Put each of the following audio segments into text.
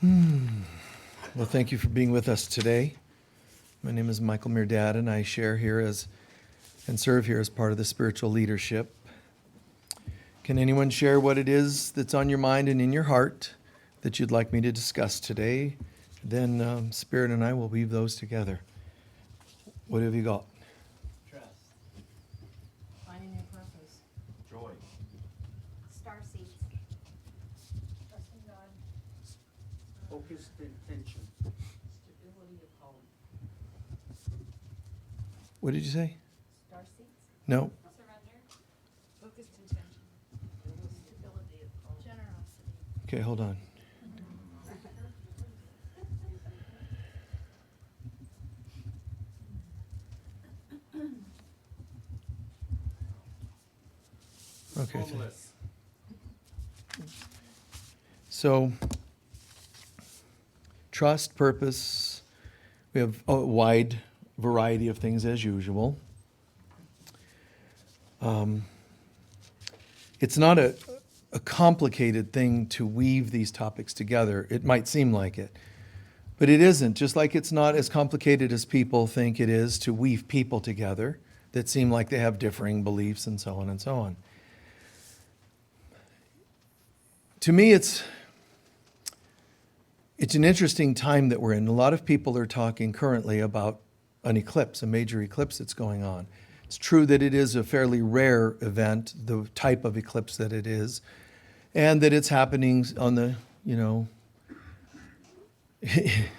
Well, thank you for being with us today. My name is Michael Mirdad, and I share here and serve here as part of the spiritual leadership. Can anyone share what it is that's on your mind and in your heart that you'd like me to discuss today? Then Spirit and I will weave those together. What have you got? Trust. Finding your purpose. Joy. Star seeds. Trusting God. Focused intention. Stability of hope. What did you say? Star seeds. No? Surrender. Focused intention. Stability of hope. Generosity. Okay, hold on. Okay. Homeless. So, trust, purpose. We have a wide variety of things as usual. It's not a complicated thing to weave these topics together. It might seem like it, but it isn't. Just like it's not as complicated as people think it is to weave people together that seem like they have differing beliefs and so on and so on. To me, it's an interesting time that we're in. A lot of people are talking currently about an eclipse, a major eclipse that's going on. It's true that it is a fairly rare event, the type of eclipse that it is, and that it's happening on the,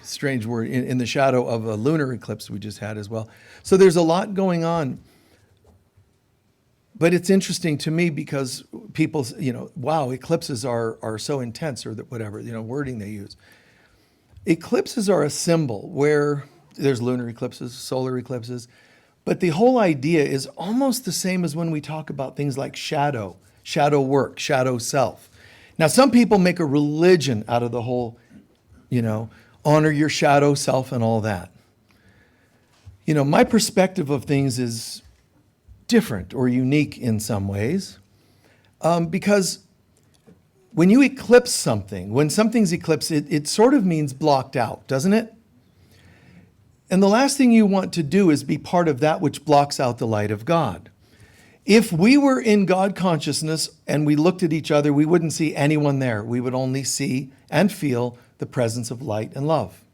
strange word, in the shadow of a lunar eclipse we just had as well. So there's a lot going on. But it's interesting to me because people, wow, eclipses are so intense, or whatever, wording they use. Eclipses are a symbol where there's lunar eclipses, solar eclipses, but the whole idea is almost the same as when we talk about things like shadow work, shadow self. Now, some people make a religion out of the whole, honor your shadow self and all that. My perspective of things is different or unique in some ways, because when you eclipse something, when something's eclipsed, it sort of means blocked out, doesn't it? And the last thing you want to do is be part of that which blocks out the light of God. If we were in God consciousness and we looked at each other, we wouldn't see anyone there. We would only see and feel the presence of light and love.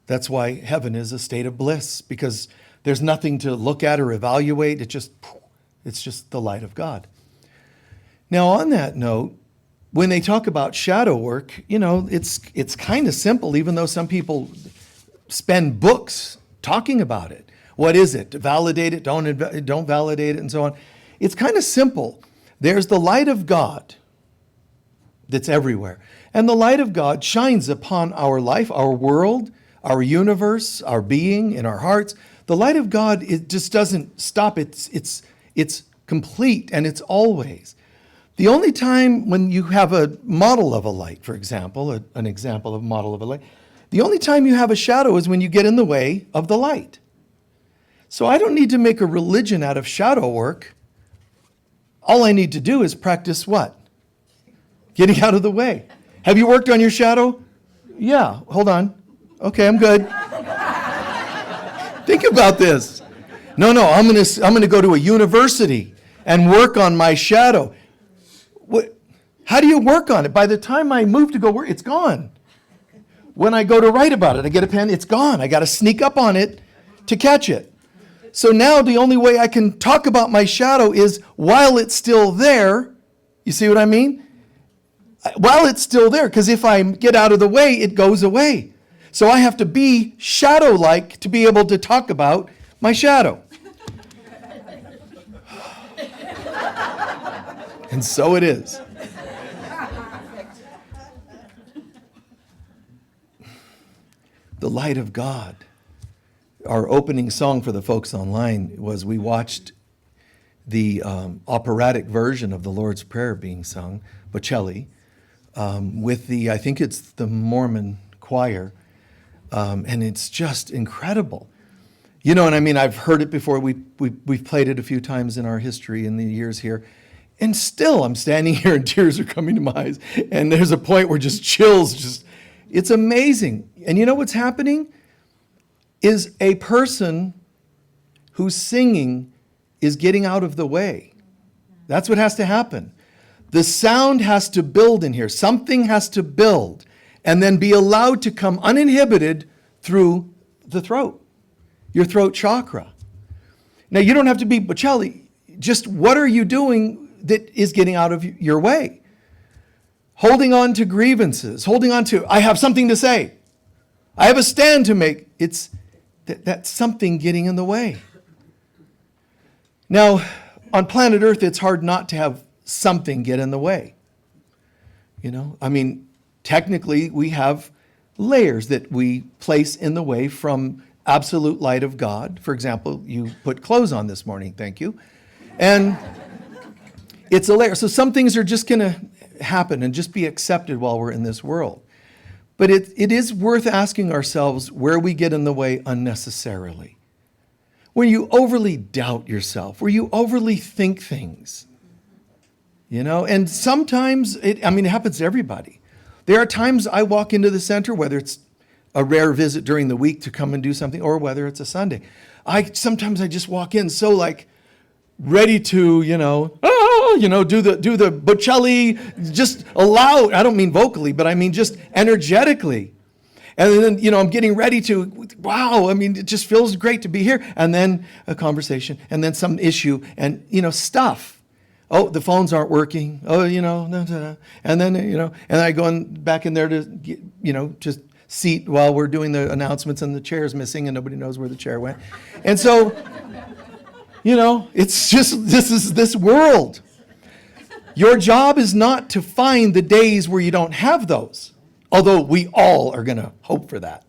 That's why heaven is a state of bliss, because there's nothing to look at or evaluate. It's just the light of God. Now, on that note, when they talk about shadow work, it's kind of simple, even though some people spend books talking about it. What is it? Validate it, don't validate it, and so on. It's kind of simple. There's the light of God that's everywhere. And the light of God shines upon our life, our world, our universe, our being, in our hearts. The light of God, it just doesn't stop. It's complete, and it's always. The only time when you have a model of a light, for example, an example of a model of a light, the only time you have a shadow is when you get in the way of the light. So I don't need to make a religion out of shadow work. All I need to do is practice what? Getting out of the way. Have you worked on your shadow? Yeah, hold on. Okay, I'm good. Think about this. No, I'm going to go to a university and work on my shadow. How do you work on it? By the time I move to go work, it's gone. When I go to write about it, I get a pen, it's gone. I got to sneak up on it to catch it. So now the only way I can talk about my shadow is while it's still there. You see what I mean? While it's still there, because if I get out of the way, it goes away. So I have to be shadow-like to be able to talk about my shadow. And so it is. The light of God. Our opening song for the folks online was we watched the operatic version of the Lord's Prayer being sung, Bocelli, with I think it's the Mormon choir, and it's just incredible. And I mean, I've heard it before. We've played it a few times in our history in the years here, and still I'm standing here and tears are coming to my eyes, and there's a point where just chills It's amazing. And you know what's happening? Is a person who's singing is getting out of the way. That's what has to happen. The sound has to build in here. Something has to build and then be allowed to come uninhibited through the throat, your throat chakra. Now, you don't have to be Bocelli. Just what are you doing that is getting out of your way? Holding on to grievances, holding on to, I have something to say. I have a stand to make. It's that's something getting in the way. Now, on planet Earth, it's hard not to have something get in the way. You know, I mean, technically, we have layers that we place in the way from absolute light of God. For example, you put clothes on this morning, thank you. And it's a layer. So some things are just going to happen and just be accepted while we're in this world. But it is worth asking ourselves where we get in the way unnecessarily. When you overly doubt yourself, where you overly think things, you know, and sometimes, it happens to everybody. There are times I walk into the center, whether it's a rare visit during the week to come and do something, or whether it's a Sunday. Sometimes I just walk in so like ready to, do the Bocelli, just aloud. I don't mean vocally, but I mean just energetically. And then, I'm getting ready to, wow, it just feels great to be here. And then a conversation, and then some issue, and, stuff. Oh, the phones aren't working. Oh, and then, and I go back in there to, just seat while we're doing the announcements, and the chair's missing, and nobody knows where the chair went. And so, it's just, this world. Your job is not to find the days where you don't have those. Although we all are going to hope for that.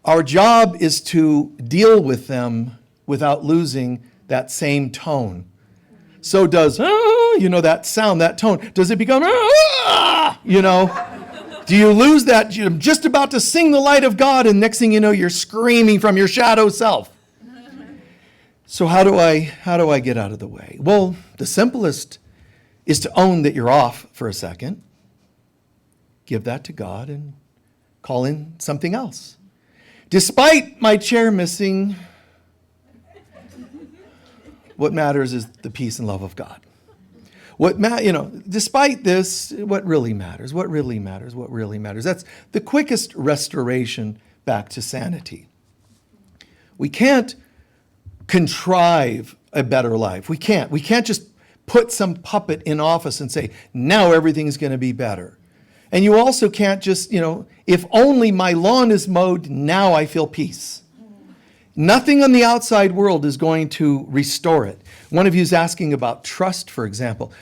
Our job is to deal with them without losing that same tone. So does, that sound, that tone, does it become, do you lose that? You're just about to sing the light of God, and next thing you know, you're screaming from your shadow self. So how do I get out of the way? Well, the simplest is to own that you're off for a second. Give that to God and call in something else. Despite my chair missing, what matters is the peace and love of God. Despite this, what really matters? What really matters? What really matters? That's the quickest restoration back to sanity. We can't contrive a better life. We can't. We can't just put some puppet in office and say, now everything's going to be better. And you also can't just, if only my lawn is mowed, now I feel peace. Nothing on the outside world is going to restore it. One of you is asking about trust, for example.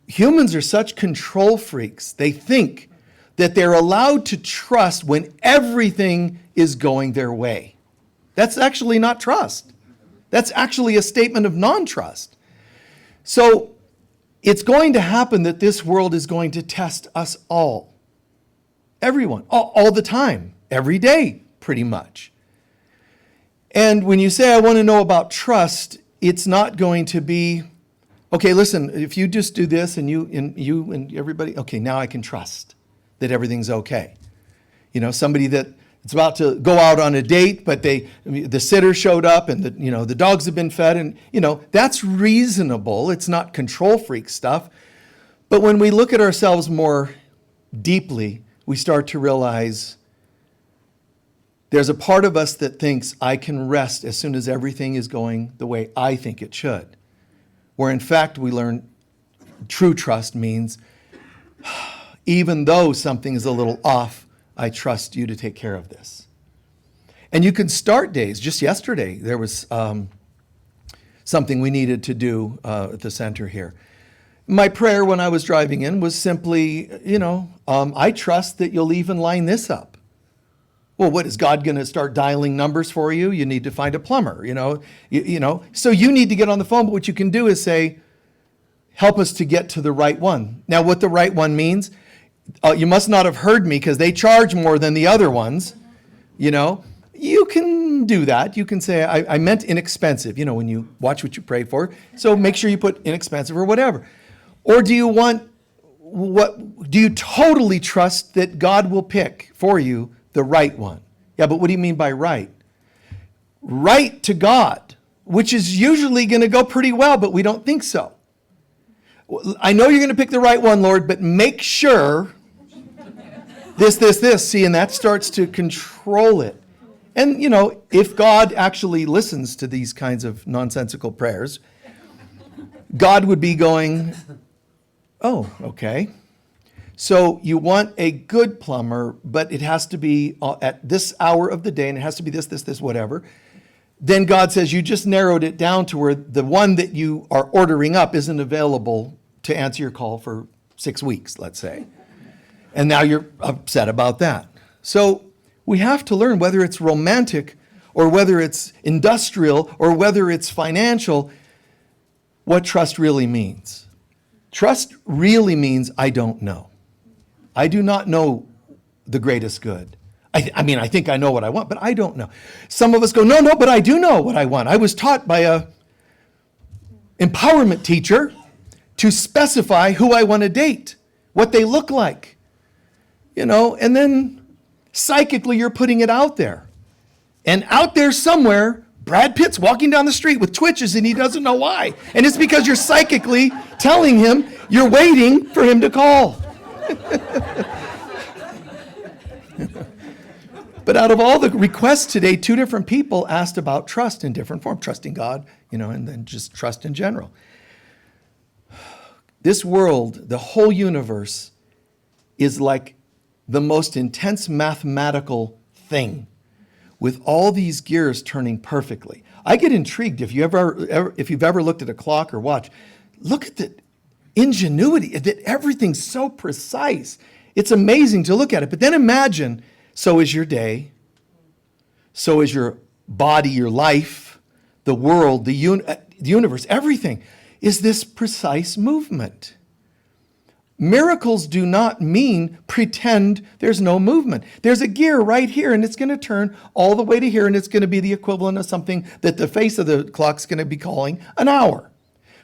Humans are such control freaks. They think that they're allowed to trust when everything is going their way. That's actually not trust. That's actually a statement of non-trust. So it's going to happen that this world is going to test us all. Everyone, all the time, every day, pretty much. And when you say, I want to know about trust, it's not going to be, okay, listen, if you just do this and you and everybody, okay, now I can trust that everything's okay. Somebody that it's about to go out on a date, but the sitter showed up, and the dogs have been fed, and that's reasonable. It's not control freak stuff. But when we look at ourselves more deeply, we start to realize there's a part of us that thinks I can rest as soon as everything is going the way I think it should. Where in fact we learn true trust means even though something is a little off, I trust you to take care of this. And you can start days. Just yesterday, there was something we needed to do at the center here. My prayer when I was driving in was simply, I trust that you'll even line this up. Well, what, is God going to start dialing numbers for you? You need to find a plumber, So you need to get on the phone, but what you can do is say, help us to get to the right one. Now, what the right one means, you must not have heard me because they charge more than the other ones, You can do that. You can say, I meant inexpensive, when you watch what you pray for. So make sure you put inexpensive or whatever. Or do you Do you totally trust that God will pick for you the right one? Yeah, but what do you mean by right? Right to God, which is usually going to go pretty well, but we don't think so. I know you're going to pick the right one, Lord, but make sure this. See, and that starts to control it. And, you know, if God actually listens to these kinds of nonsensical prayers, God would be going, oh, okay. So you want a good plumber, but it has to be at this hour of the day, and it has to be this, whatever. Then God says, you just narrowed it down to where the one that you are ordering up isn't available to answer your call for 6 weeks, let's say. And now you're upset about that. So we have to learn, whether it's romantic or whether it's industrial or whether it's financial, what trust really means. Trust really means I don't know. I do not know the greatest good. I mean, I think I know what I want, but I don't know. Some of us go, no, but I do know what I want. I was taught by a empowerment teacher to specify who I want to date, what they look like, you know, and then psychically you're putting it out there. And out there somewhere, Brad Pitt's walking down the street with twitches and he doesn't know why. And it's because you're psychically telling him you're waiting for him to call. But out of all the requests today, 2 different people asked about trust in different forms. Trusting God, you know, and then just trust in general. This world, the whole universe, is like the most intense mathematical thing with all these gears turning perfectly. I get intrigued if you've ever looked at a clock or watch. Look at the ingenuity, that everything's so precise. It's amazing to look at it. But then imagine, so is your day, so is your body, your life, the world, the universe, everything is this precise movement. Miracles do not mean pretend there's no movement. There's a gear right here, and it's going to turn all the way to here, and it's going to be the equivalent of something that the face of the clock's going to be calling an hour.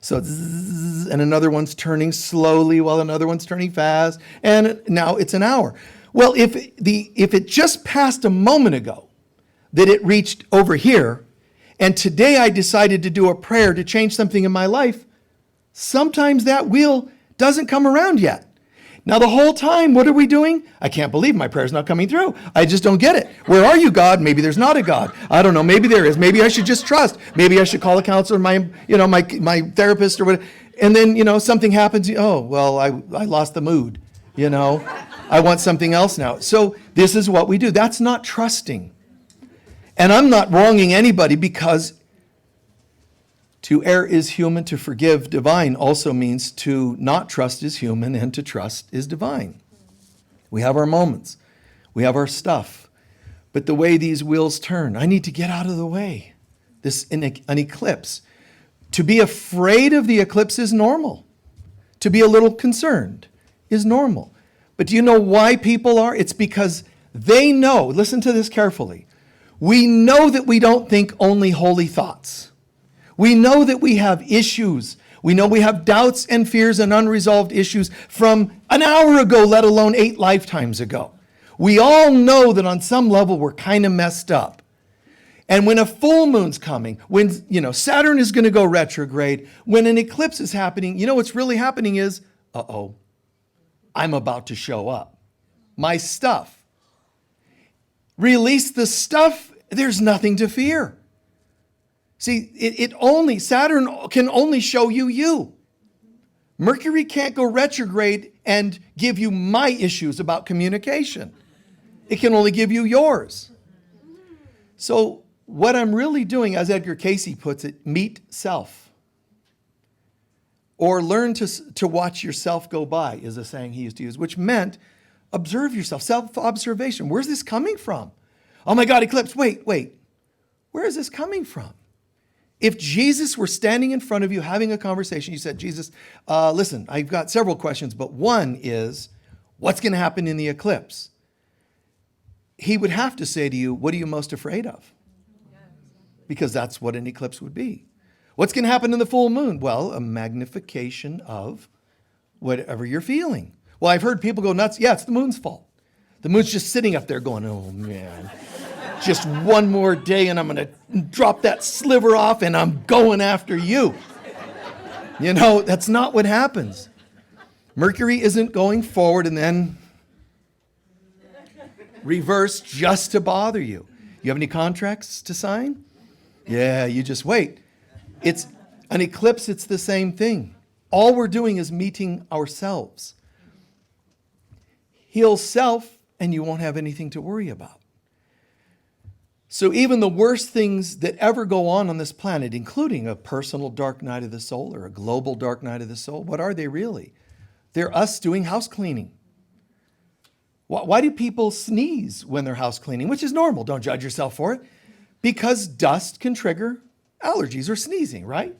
So, zzz, and another one's turning slowly while another one's turning fast, and now it's an hour. Well, if it just passed a moment ago that it reached over here, and today I decided to do a prayer to change something in my life, sometimes that wheel doesn't come around yet. Now the whole time, what are we doing? I can't believe my prayer's not coming through. I just don't get it. Where are you, God? Maybe there's not a God. I don't know. Maybe there is. Maybe I should just trust. Maybe I should call a counselor, my therapist or whatever. And then, something happens. Oh, well, I lost the mood. I want something else now. So this is what we do. That's not trusting. And I'm not wronging anybody, because to err is human, to forgive divine also means to not trust is human and to trust is divine. We have our moments. We have our stuff. But the way these wheels turn, I need to get out of the way. An eclipse. To be afraid of the eclipse is normal. To be a little concerned is normal. But do you know why people are? It's because they know, listen to this carefully, we know that we don't think only holy thoughts. We know that we have issues. We know we have doubts and fears and unresolved issues from an hour ago, let alone 8 lifetimes ago. We all know that on some level we're kind of messed up. And when a full moon's coming, when Saturn is going to go retrograde, when an eclipse is happening, what's really happening is, I'm about to show up. My stuff. Release the stuff, there's nothing to fear. See, Saturn can only show you. Mercury can't go retrograde and give you my issues about communication. It can only give you yours. So what I'm really doing, as Edgar Cayce puts it, meet self. Or learn to watch yourself go by, is a saying he used to use, which meant observe yourself, self-observation. Where's this coming from? Oh my God, eclipse, wait. Where is this coming from? If Jesus were standing in front of you having a conversation, you said, Jesus, listen, I've got several questions, but one is, what's going to happen in the eclipse? He would have to say to you, what are you most afraid of? Because that's what an eclipse would be. What's going to happen in the full moon? Well, a magnification of whatever you're feeling. Well, I've heard people go nuts. Yeah, it's the moon's fault. The moon's just sitting up there going, oh man, just one more day and I'm going to drop that sliver off and I'm going after you. You know, that's not what happens. Mercury isn't going forward and then reverse just to bother you. You have any contracts to sign? Yeah, you just wait. It's an eclipse, it's the same thing. All we're doing is meeting ourselves. Heal self, and you won't have anything to worry about. So even the worst things that ever go on this planet, including a personal dark night of the soul or a global dark night of the soul, what are they really? They're us doing house cleaning. Why do people sneeze when they're house cleaning? Which is normal. Don't judge yourself for it. Because dust can trigger allergies or sneezing, right?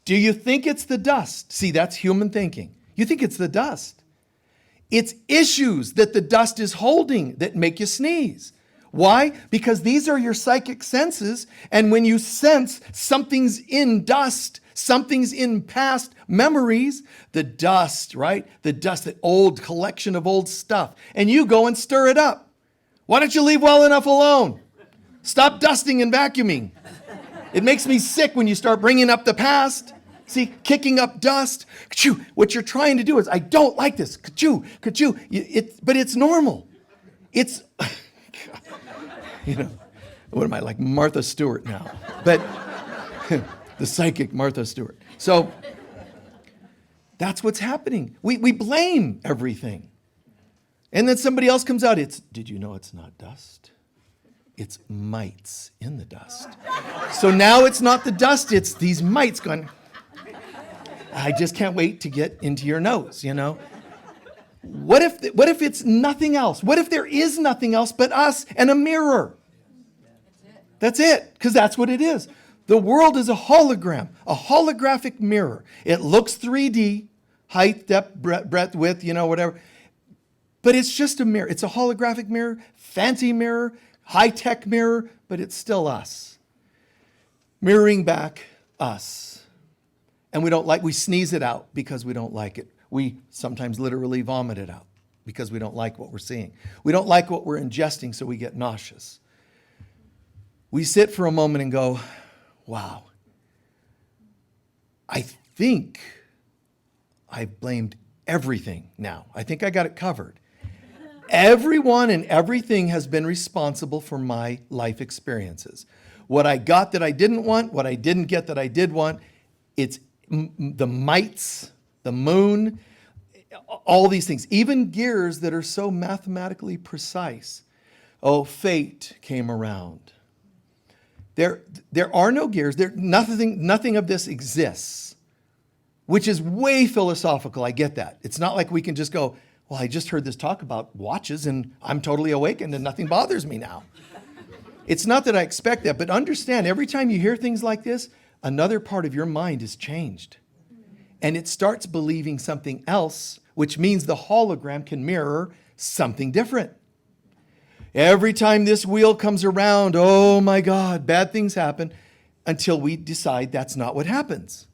Do you think it's the dust? See, that's human thinking. You think it's the dust. It's issues that the dust is holding that make you sneeze. Why? Because these are your psychic senses, and when you sense something's in dust, something's in past memories, the dust, right? The dust, that old collection of old stuff, and you go and stir it up. Why don't you leave well enough alone? Stop dusting and vacuuming. It makes me sick when you start bringing up the past. See, kicking up dust. Ka-choo. What you're trying to do is, I don't like this. Ka-choo, ka-choo. But it's normal. It's, you know, what am I, like Martha Stewart now? But the psychic Martha Stewart. So that's what's happening. We blame everything. And then somebody else comes out. Did you know it's not dust? It's mites in the dust. So now it's not the dust, it's these mites going, I just can't wait to get into your nose, you know? What if it's nothing else? What if there is nothing else but us and a mirror? That's it, because that's what it is. The world is a hologram, a holographic mirror. It looks 3D, height, depth, breadth, width, you know, whatever. But it's just a mirror. It's a holographic mirror, fancy mirror, high-tech mirror, but it's still us. Mirroring back us. And we sneeze it out because we don't like it. We sometimes literally vomit it out because we don't like what we're seeing. We don't like what we're ingesting, so we get nauseous. We sit for a moment and go, wow, I think I've blamed everything now. I think I got it covered. Everyone and everything has been responsible for my life experiences. What I got that I didn't want, what I didn't get that I did want, it's the mites, the moon, all these things, even gears that are so mathematically precise. Oh, fate came around. There are no gears. Nothing of this exists, which is way philosophical. I get that. It's not like we can just go, well, I just heard this talk about watches and I'm totally awakened and nothing bothers me now. It's not that I expect that, but understand, every time you hear things like this, another part of your mind is changed. And it starts believing something else, which means the hologram can mirror something different. Every time this wheel comes around, oh my God, bad things happen until we decide that's not what happens.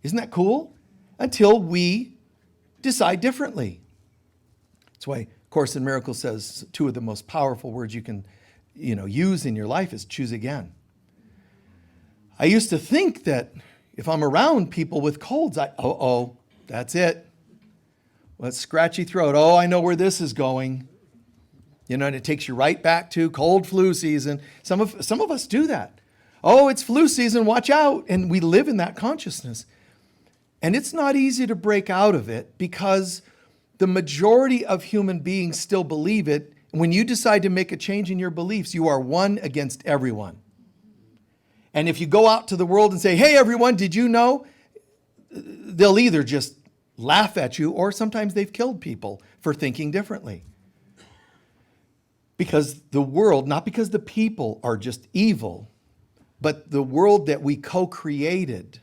Isn't that cool? Until we decide differently. That's why Course in Miracles says two of the most powerful words you can, use in your life is choose again. I used to think that if I'm around people with colds, that's it. Well, it's scratchy throat. Oh, I know where this is going. And it takes you right back to cold flu season. Some of us do that. Oh, it's flu season, watch out. And we live in that consciousness. And it's not easy to break out of it because the majority of human beings still believe it. When you decide to make a change in your beliefs, you are one against everyone. And if you go out to the world and say, hey, everyone, did you know? They'll either just laugh at you or sometimes they've killed people for thinking differently. Because the world, not because the people are just evil, but the world that we co-created,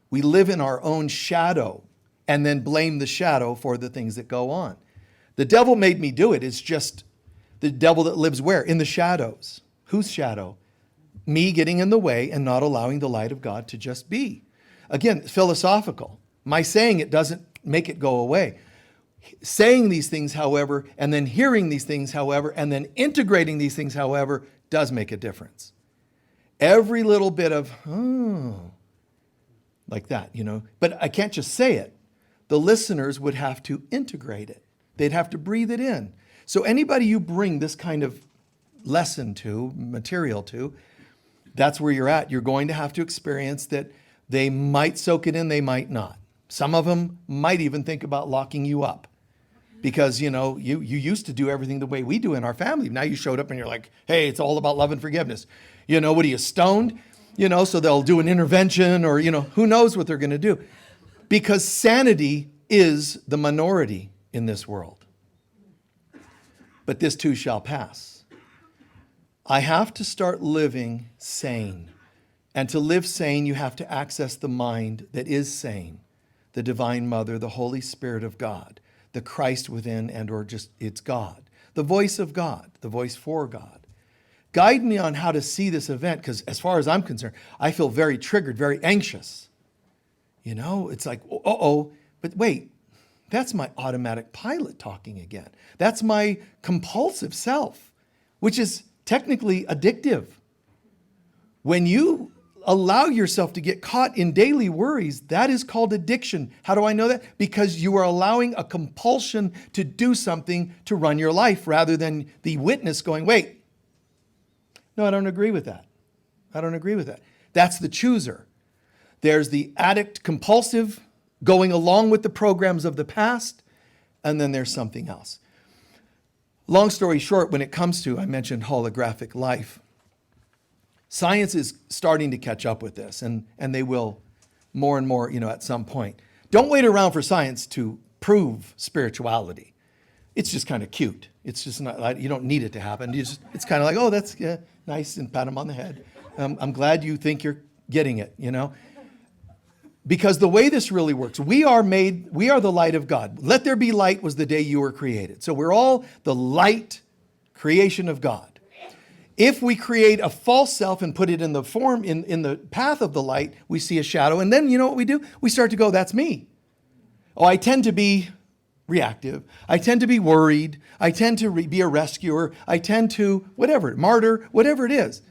we live in our own shadow and then blame the shadow for the things that go on. The devil made me do it. It's just the devil that lives where? In the shadows. Whose shadow? Me getting in the way and not allowing the light of God to just be. Again, philosophical. My saying it doesn't make it go away. Saying these things, however, and then hearing these things, however, and then integrating these things, however, does make a difference. Every little bit of, oh, like that, But I can't just say it. The listeners would have to integrate it. They'd have to breathe it in. So anybody you bring this kind of lesson to, material to, that's where you're at. You're going to have to experience that they might soak it in, they might not. Some of them might even think about locking you up because, you used to do everything the way we do in our family. Now you showed up and you're like, hey, it's all about love and forgiveness. What are you, stoned? So they'll do an intervention or, who knows what they're going to do. Because sanity is the minority in this world. But this too shall pass. I have to start living sane. And to live sane, you have to access the mind that is sane. The Divine Mother, the Holy Spirit of God, the Christ within it's God. The voice of God, the voice for God. Guide me on how to see this event, because as far as I'm concerned, I feel very triggered, very anxious. It's like, but wait, that's my automatic pilot talking again. That's my compulsive self, which is technically addictive. When you allow yourself to get caught in daily worries, that is called addiction. How do I know that? Because you are allowing a compulsion to do something to run your life rather than the witness going, wait, no, I don't agree with that. I don't agree with that. That's the chooser. There's the addict compulsive going along with the programs of the past, and then there's something else. Long story short, when it comes to, I mentioned holographic life, science is starting to catch up with this, and they will more and more, at some point. Don't wait around for science to prove spirituality. It's just kind of cute. It's just not, you don't need it to happen. It's kind of like, oh, that's nice, and pat them on the head. I'm glad you think you're getting it, Because the way this really works, we are the light of God. Let there be light was the day you were created. So we're all the light creation of God. If we create a false self and put it in the form, in the path of the light, we see a shadow. And then you know what we do? We start to go, that's me. Oh, I tend to be reactive. I tend to be worried. I tend to be a rescuer. I tend to, martyr, whatever it is.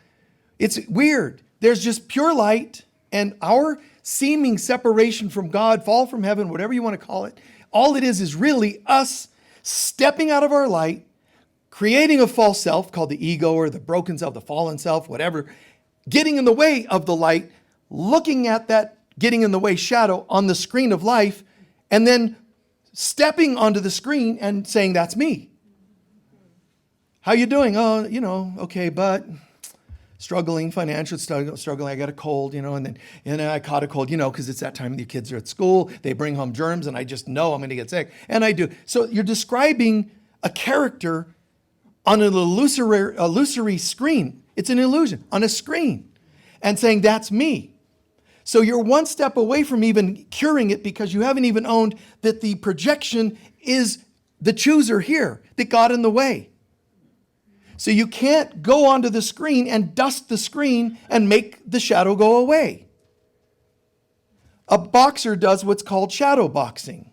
It's weird. There's just pure light, and our seeming separation from God, fall from heaven, whatever you want to call it, all it is really us stepping out of our light, creating a false self called the ego or the broken self, the fallen self, whatever, getting in the way of the light, looking at that getting in the way shadow on the screen of life, and then stepping onto the screen and saying, that's me. How you doing? Oh, okay, but struggling, financial struggling. I got a cold, and then I caught a cold, because it's that time the kids are at school. They bring home germs, and I just know I'm going to get sick. And I do. So you're describing a character on an illusory screen. It's an illusion on a screen, and saying that's me. So you're one step away from even curing it because you haven't even owned that the projection is the chooser here that got in the way. So you can't go onto the screen and dust the screen and make the shadow go away. A boxer does what's called shadow boxing.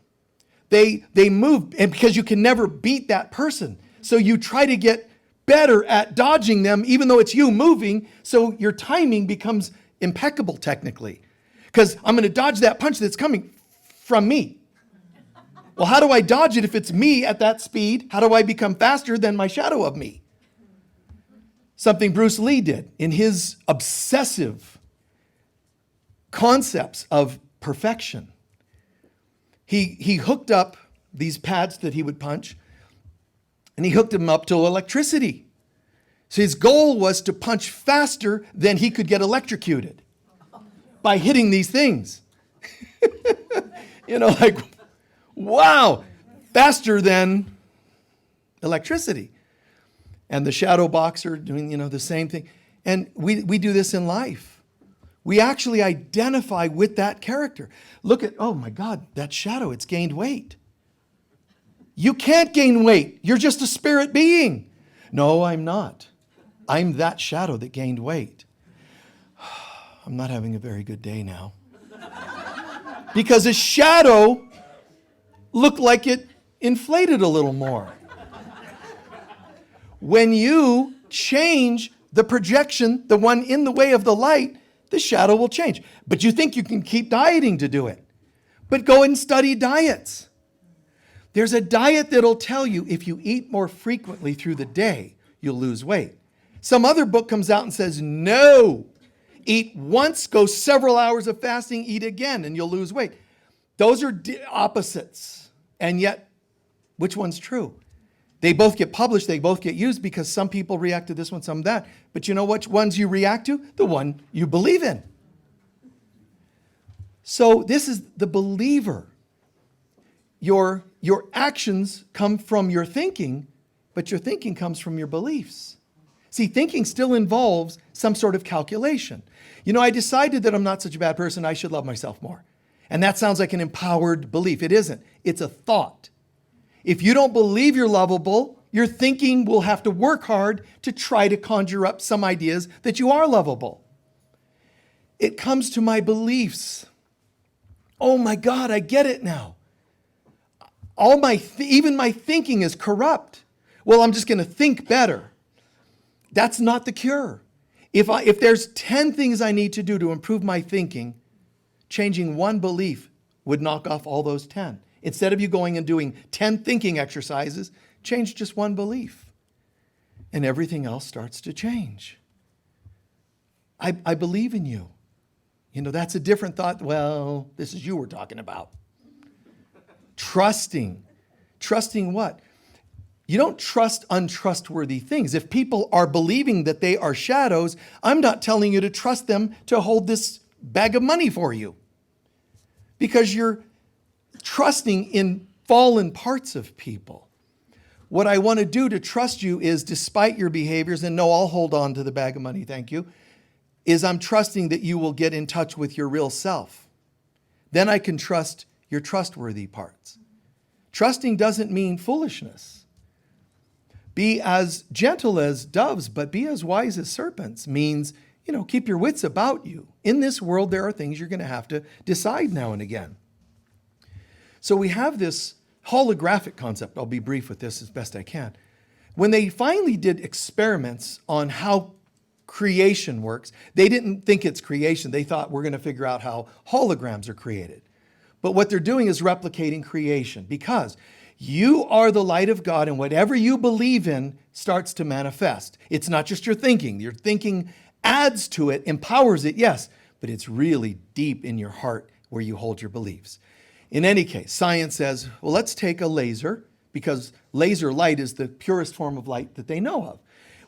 They move, and because you can never beat that person. So you try to get better at dodging them, even though it's you moving, so your timing becomes impeccable technically. Because I'm going to dodge that punch that's coming from me. Well, how do I dodge it if it's me at that speed? How do I become faster than my shadow of me? Something Bruce Lee did in his obsessive concepts of perfection. He hooked up these pads that he would punch, and he hooked them up to electricity. So his goal was to punch faster than he could get electrocuted by hitting these things. Like, wow, faster than electricity. And the shadow boxer doing, the same thing. And we do this in life. We actually identify with that character. Look at, oh my God, that shadow, it's gained weight. You can't gain weight. You're just a spirit being. No, I'm not. I'm that shadow that gained weight. I'm not having a very good day now. Because a shadow look like it inflated a little more. When you change the projection, the one in the way of the light, the shadow will change. But you think you can keep dieting to do it. But go and study diets. There's a diet that'll tell you if you eat more frequently through the day, you'll lose weight. Some other book comes out and says, no, eat once, go several hours of fasting, eat again, and you'll lose weight. Those are opposites. And yet, which one's true? They both get published, they both get used because some people react to this one, some that. But you know which ones you react to? The one you believe in. So this is the believer. Your actions come from your thinking, but your thinking comes from your beliefs. See, thinking still involves some sort of calculation. You know, I decided that I'm not such a bad person, I should love myself more. And that sounds like an empowered belief. It isn't. It's a thought. If you don't believe you're lovable, your thinking will have to work hard to try to conjure up some ideas that you are lovable. It comes to my beliefs. Oh my God, I get it now. Even my thinking is corrupt. Well, I'm just going to think better. That's not the cure. If there's 10 things I need to do to improve my thinking, changing one belief would knock off all those 10. Instead of you going and doing 10 thinking exercises, change just one belief. And everything else starts to change. I believe in you. You know, that's a different thought. Well, this is you we're talking about. Trusting. Trusting what? You don't trust untrustworthy things. If people are believing that they are shadows, I'm not telling you to trust them to hold this bag of money for you. Because you're trusting in fallen parts of people. What I want to do to trust you is, despite your behaviors, and no, I'll hold on to the bag of money, thank you, is I'm trusting that you will get in touch with your real self. Then I can trust your trustworthy parts. Trusting doesn't mean foolishness. Be as gentle as doves, but be as wise as serpents means, you know, keep your wits about you. In this world, there are things you're going to have to decide now and again. So we have this holographic concept. I'll be brief with this as best I can. When they finally did experiments on how creation works, they didn't think it's creation. They thought we're going to figure out how holograms are created. But what they're doing is replicating creation, because you are the light of God, and whatever you believe in starts to manifest. It's not just your thinking. Your thinking adds to it, empowers it, yes, but it's really deep in your heart where you hold your beliefs. In any case, science says, well, let's take a laser, because laser light is the purest form of light that they know of,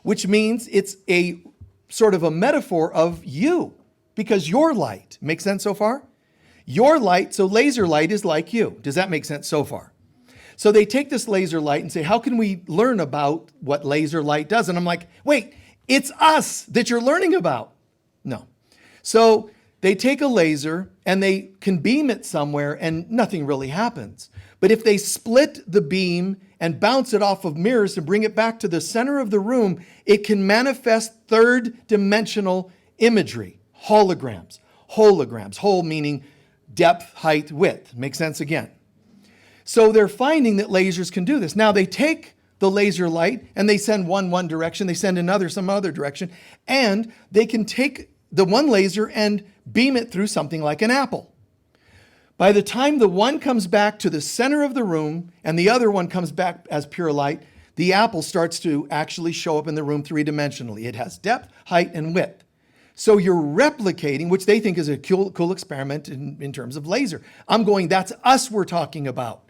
which means it's a sort of a metaphor of you, because your light. Make sense so far? Your light, so laser light is like you. Does that make sense so far? So they take this laser light and say, how can we learn about what laser light does? And I'm like, wait, it's us that you're learning about. No. So they take a laser and they can beam it somewhere and nothing really happens. But if they split the beam and bounce it off of mirrors and bring it back to the center of the room, it can manifest third-dimensional imagery, holograms. Holograms, whole meaning depth, height, width. Makes sense again. So they're finding that lasers can do this. Now they take the laser light and they send one direction, they send another some other direction, and they can take the one laser and beam it through something like an apple. By the time the one comes back to the center of the room and the other one comes back as pure light, the apple starts to actually show up in the room three-dimensionally. It has depth, height, and width. So you're replicating, which they think is a cool experiment in terms of laser. I'm going, that's us we're talking about.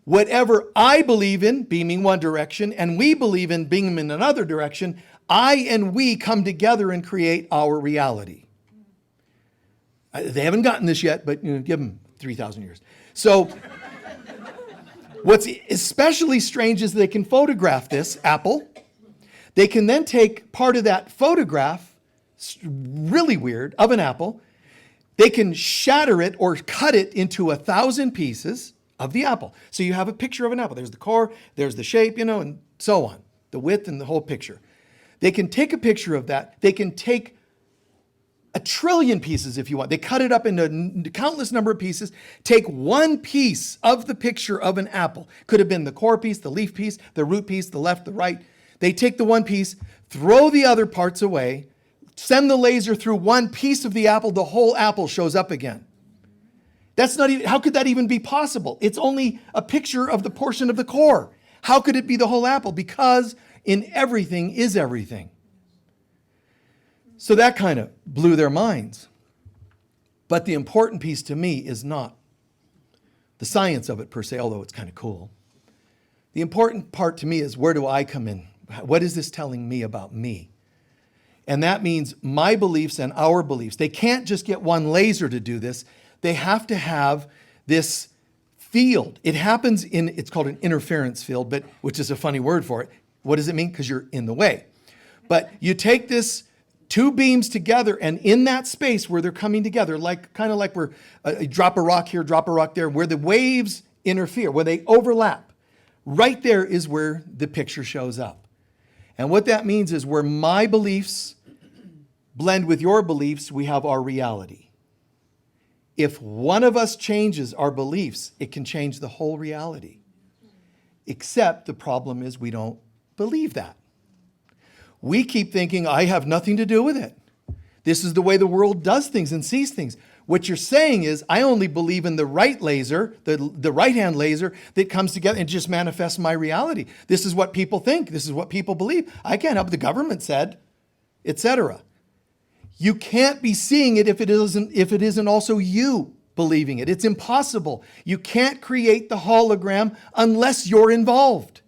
Whatever I believe in, beaming one direction, and we believe in beaming in another direction, I and we come together and create our reality. They haven't gotten this yet, but give them 3,000 years. So what's especially strange is they can photograph this apple. They can then take part of that photograph, really weird, of an apple. They can shatter it or cut it into 1,000 pieces of the apple. So you have a picture of an apple. There's the core, there's the shape, and so on. The width and the whole picture. They can take a picture of that. They can take a trillion pieces if you want. They cut it up into countless number of pieces. Take one piece of the picture of an apple. Could have been the core piece, the leaf piece, the root piece, the left, the right. They take the one piece, throw the other parts away, send the laser through one piece of the apple, the whole apple shows up again. That's not even, how could that even be possible? It's only a picture of the portion of the core. How could it be the whole apple? Because in everything is everything. So that kind of blew their minds. But the important piece to me is not the science of it per se, although it's kind of cool. The important part to me is, where do I come in? What is this telling me about me? And that means my beliefs and our beliefs. They can't just get one laser to do this. They have to have this field. It happens in, it's called an interference field, but which is a funny word for it. What does it mean? Because you're in the way. But you take this two beams together, and in that space where they're coming together, like kind of like where you drop a rock here, drop a rock there, where the waves interfere, where they overlap, right there is where the picture shows up. And what that means is where my beliefs blend with your beliefs, we have our reality. If one of us changes our beliefs, it can change the whole reality. Except the problem is we don't believe that. We keep thinking, I have nothing to do with it. This is the way the world does things and sees things. What you're saying is, I only believe in the right laser, the right-hand laser that comes together and just manifests my reality. This is what people think. This is what people believe. I can't help what the government said, etc. You can't be seeing it if it isn't also you believing it. It's impossible. You can't create the hologram unless you're involved.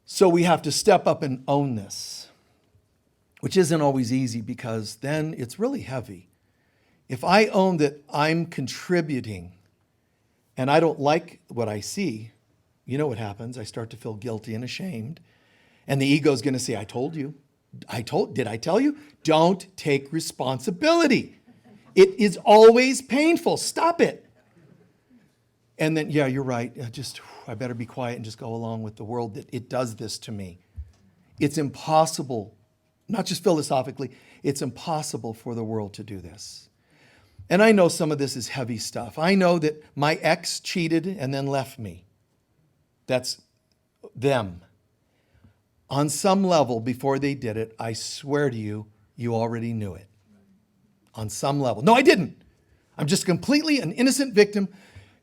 So we have to step up and own this, which isn't always easy because then it's really heavy. If I own that I'm contributing and I don't like what I see, you know what happens? I start to feel guilty and ashamed. And the ego's going to say, I told you. Did I tell you? Don't take responsibility. It is always painful. Stop it. And then, yeah, you're right. I better be quiet and just go along with the world that it does this to me. It's impossible, not just philosophically, it's impossible for the world to do this. And I know some of this is heavy stuff. I know that my ex cheated and then left me. That's them. On some level, before they did it, I swear to you, you already knew it. On some level. No, I didn't. I'm just completely an innocent victim.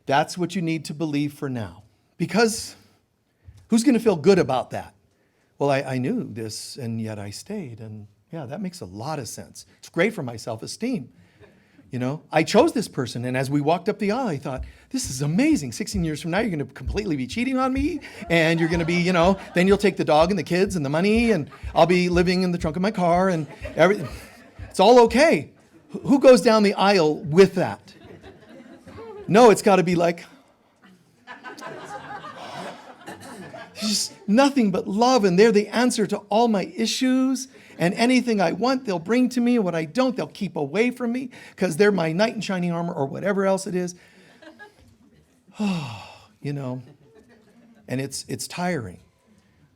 That's what you need to believe for now. Because who's going to feel good about that? Well, I knew this and yet I stayed. And yeah, that makes a lot of sense. It's great for my self-esteem. You know, I chose this person. And as we walked up the aisle, I thought, this is amazing. 16 years from now, you're going to completely be cheating on me. And you're going to be, then you'll take the dog and the kids and the money. And I'll be living in the trunk of my car and everything. It's all okay. Who goes down the aisle with that? No, it's got to be like, just nothing but love. And they're the answer to all my issues. And anything I want, they'll bring to me. And what I don't, they'll keep away from me because they're my knight in shining armor or whatever else it is. And it's tiring.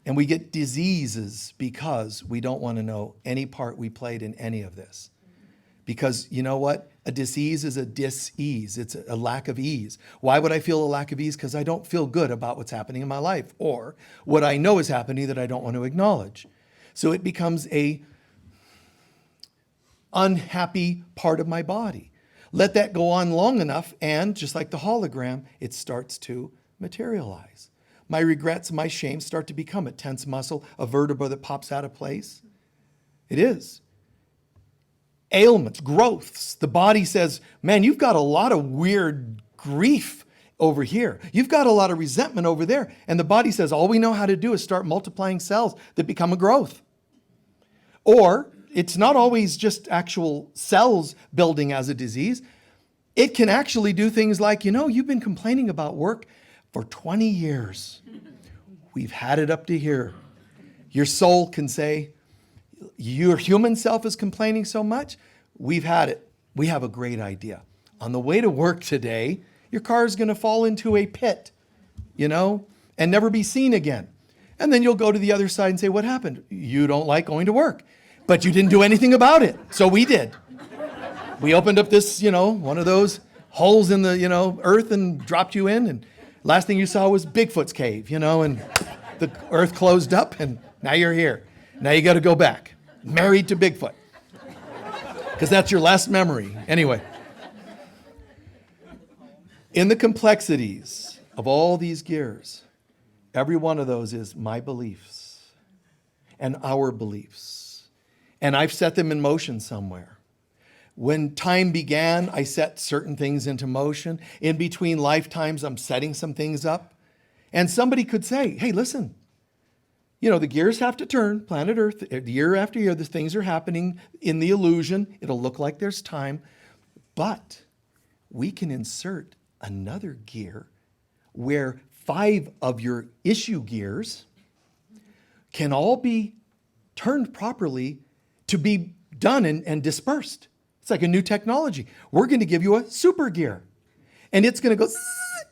And we get diseases because we don't want to know any part we played in any of this. Because you know what? A disease is a dis-ease. It's a lack of ease. Why would I feel a lack of ease? Because I don't feel good about what's happening in my life or what I know is happening that I don't want to acknowledge. So it becomes a unhappy part of my body. Let that go on long enough and just like the hologram, it starts to materialize. My regrets, my shame start to become a tense muscle, a vertebra that pops out of place. It is. Ailments, growths. The body says, man, you've got a lot of weird grief over here. You've got a lot of resentment over there. And the body says, all we know how to do is start multiplying cells that become a growth. Or it's not always just actual cells building as a disease. It can actually do things like, you've been complaining about work for 20 years. We've had it up to here. Your soul can say, your human self is complaining so much. We've had it. We have a great idea. On the way to work today, your car is going to fall into a pit, and never be seen again. And then you'll go to the other side and say, what happened? You don't like going to work. But you didn't do anything about it. So we did. We opened up this, one of those holes in the, earth and dropped you in. And last thing you saw was Bigfoot's cave, and the earth closed up and now you're here. Now you got to go back. Married to Bigfoot. Because that's your last memory. Anyway. In the complexities of all these gears, every one of those is my beliefs and our beliefs. And I've set them in motion somewhere. When time began, I set certain things into motion. In between lifetimes, I'm setting some things up. And somebody could say, hey, listen, the gears have to turn, planet Earth, year after year, the things are happening in the illusion. It'll look like there's time. But we can insert another gear where 5 of your issue gears can all be turned properly to be done and dispersed. It's like a new technology. We're going to give you a super gear. And it's going to go,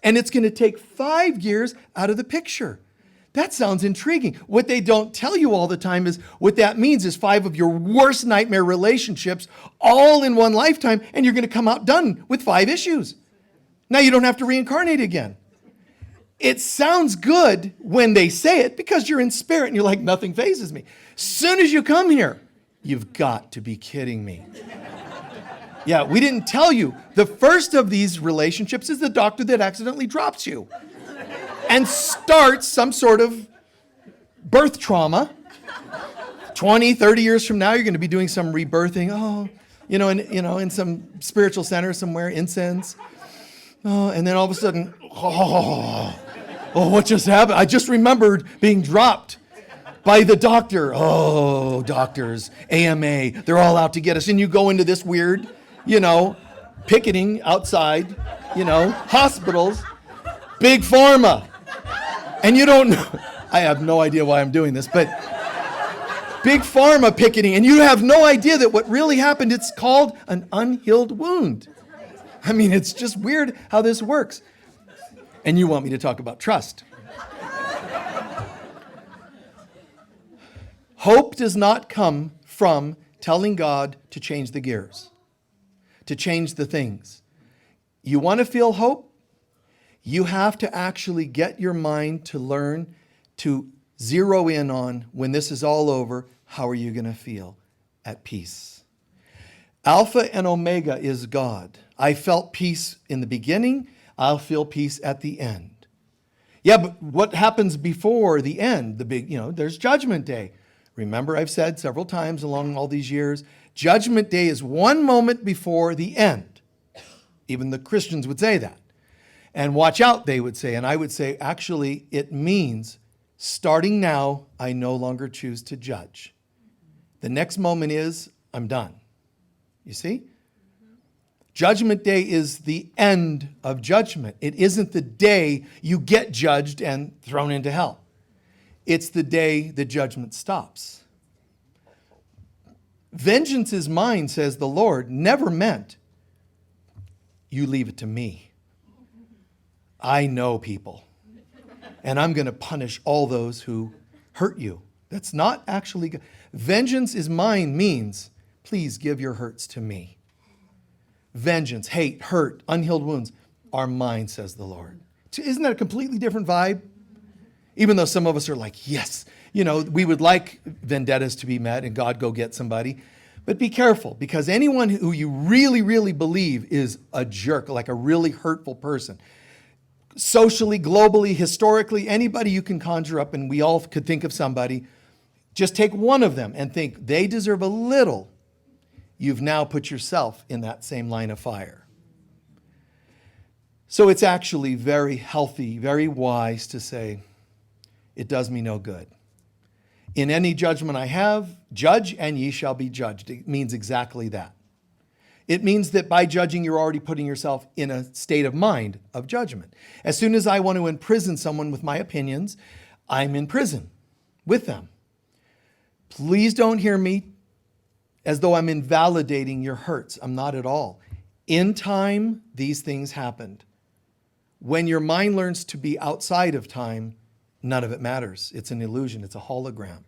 and it's going to take 5 gears out of the picture. That sounds intriguing. What they don't tell you all the time is what that means is 5 of your worst nightmare relationships all in one lifetime, and you're going to come out done with 5 issues. Now you don't have to reincarnate again. It sounds good when they say it because you're in spirit and you're like, nothing phases me. Soon as you come here, you've got to be kidding me. Yeah, we didn't tell you. The first of these relationships is the doctor that accidentally drops you and starts some sort of birth trauma. 20, 30 years from now, you're going to be doing some rebirthing. In some spiritual center somewhere, incense. And then all of a sudden, what just happened? I just remembered being dropped by the doctor. Oh, doctors, AMA, they're all out to get us. And you go into this weird, picketing outside, hospitals, big pharma. And you don't know, I have no idea why I'm doing this, but big pharma picketing, and you have no idea that what really happened, it's called an unhealed wound. I mean, it's just weird how this works. And you want me to talk about trust. Hope does not come from telling God to change the gears, to change the things. You want to feel hope? You have to actually get your mind to learn to zero in on, when this is all over, how are you going to feel? At peace. Alpha and Omega is God. I felt peace in the beginning. I'll feel peace at the end. Yeah, but what happens before the end? There's Judgment Day. Remember, I've said several times along all these years, Judgment Day is one moment before the end. Even the Christians would say that. And watch out, they would say. And I would say, actually, it means starting now, I no longer choose to judge. The next moment is, I'm done. You see? Judgment Day is the end of judgment. It isn't the day you get judged and thrown into hell. It's the day the judgment stops. Vengeance is mine, says the Lord, never meant you leave it to me. I know people, and I'm going to punish all those who hurt you. That's not actually good. Vengeance is mine means, please give your hurts to me. Vengeance, hate, hurt, unhealed wounds are mine, says the Lord. Isn't that a completely different vibe? Even though some of us are like, yes, we would like vendettas to be met and God go get somebody. But be careful, because anyone who you really, really believe is a jerk, like a really hurtful person, socially, globally, historically, anybody you can conjure up, and we all could think of somebody, just take one of them and think they deserve a little. You've now put yourself in that same line of fire. So it's actually very healthy, very wise to say, it does me no good. In any judgment I have, judge and ye shall be judged. It means exactly that. It means that by judging, you're already putting yourself in a state of mind of judgment. As soon as I want to imprison someone with my opinions, I'm in prison with them. Please don't hear me as though I'm invalidating your hurts. I'm not at all. In time, these things happened. When your mind learns to be outside of time, none of it matters. It's an illusion. It's a hologram.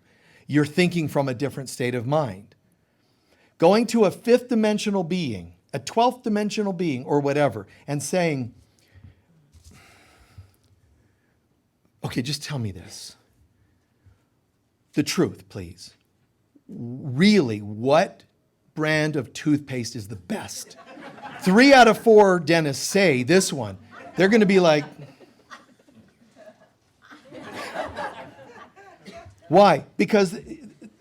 You're thinking from a different state of mind. going to a fifth dimensional being, a 12th dimensional being, or whatever, and saying, okay, just tell me this. The truth, please. Really, what brand of toothpaste is the best? 3 out of 4 dentists say this one. They're going to be like, why? Because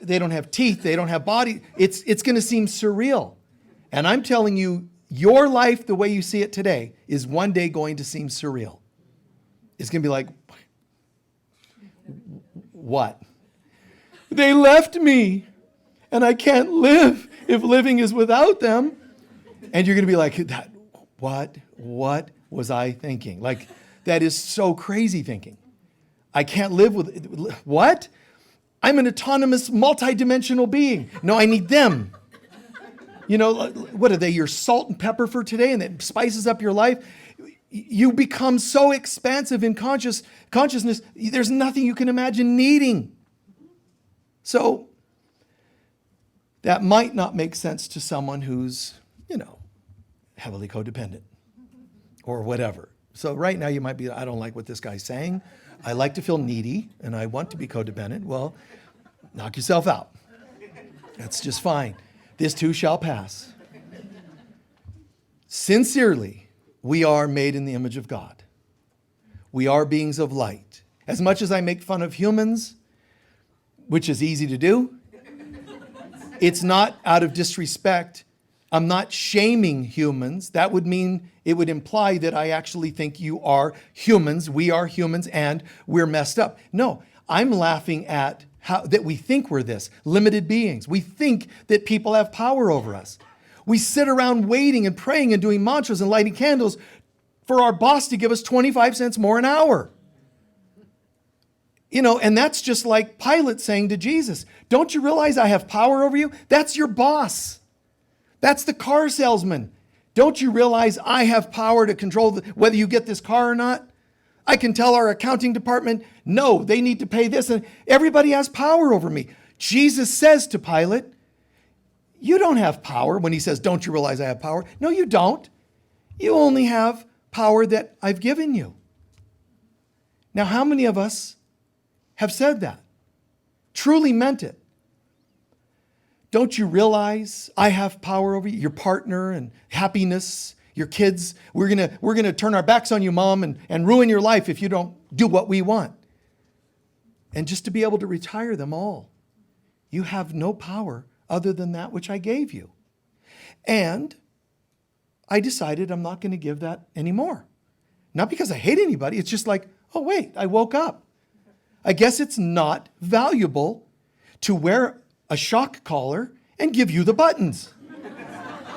they don't have teeth, they don't have body. It's going to seem surreal. And I'm telling you, your life, the way you see it today, is one day going to seem surreal. It's going to be like, what? They left me, and I can't live if living is without them. And you're going to be like, what was I thinking? Like, that is so crazy thinking. I can't live with, what? I'm an autonomous, multidimensional being. No, I need them. You know, what are they, your salt and pepper for today, and it spices up your life? You become so expansive in consciousness, there's nothing you can imagine needing. So, that might not make sense to someone who's, heavily codependent or whatever. So right now you might be, I don't like what this guy's saying. I like to feel needy and I want to be codependent. Well, knock yourself out. That's just fine. This too shall pass. Sincerely, we are made in the image of God. We are beings of light. As much as I make fun of humans, which is easy to do, it's not out of disrespect. I'm not shaming humans. That would mean, it would imply that I actually think you are humans, we are humans, and we're messed up. No, I'm laughing at how that we think we're this, limited beings. We think that people have power over us. We sit around waiting and praying and doing mantras and lighting candles for our boss to give us 25 cents more an hour. And that's just like Pilate saying to Jesus, don't you realize I have power over you? That's your boss. That's the car salesman. Don't you realize I have power to control whether you get this car or not? I can tell our accounting department, no, they need to pay this. And everybody has power over me. Jesus says to Pilate, you don't have power when he says, don't you realize I have power? No, you don't. You only have power that I've given you. Now, how many of us have said that? Truly meant it. Don't you realize I have power over you, your partner and happiness, your kids? We're gonna turn our backs on you, Mom, and ruin your life if you don't do what we want. And just to be able to retire them all. You have no power other than that which I gave you. And I decided I'm not going to give that anymore. Not because I hate anybody, it's just like, oh wait, I woke up. I guess it's not valuable to wear a shock collar and give you the buttons.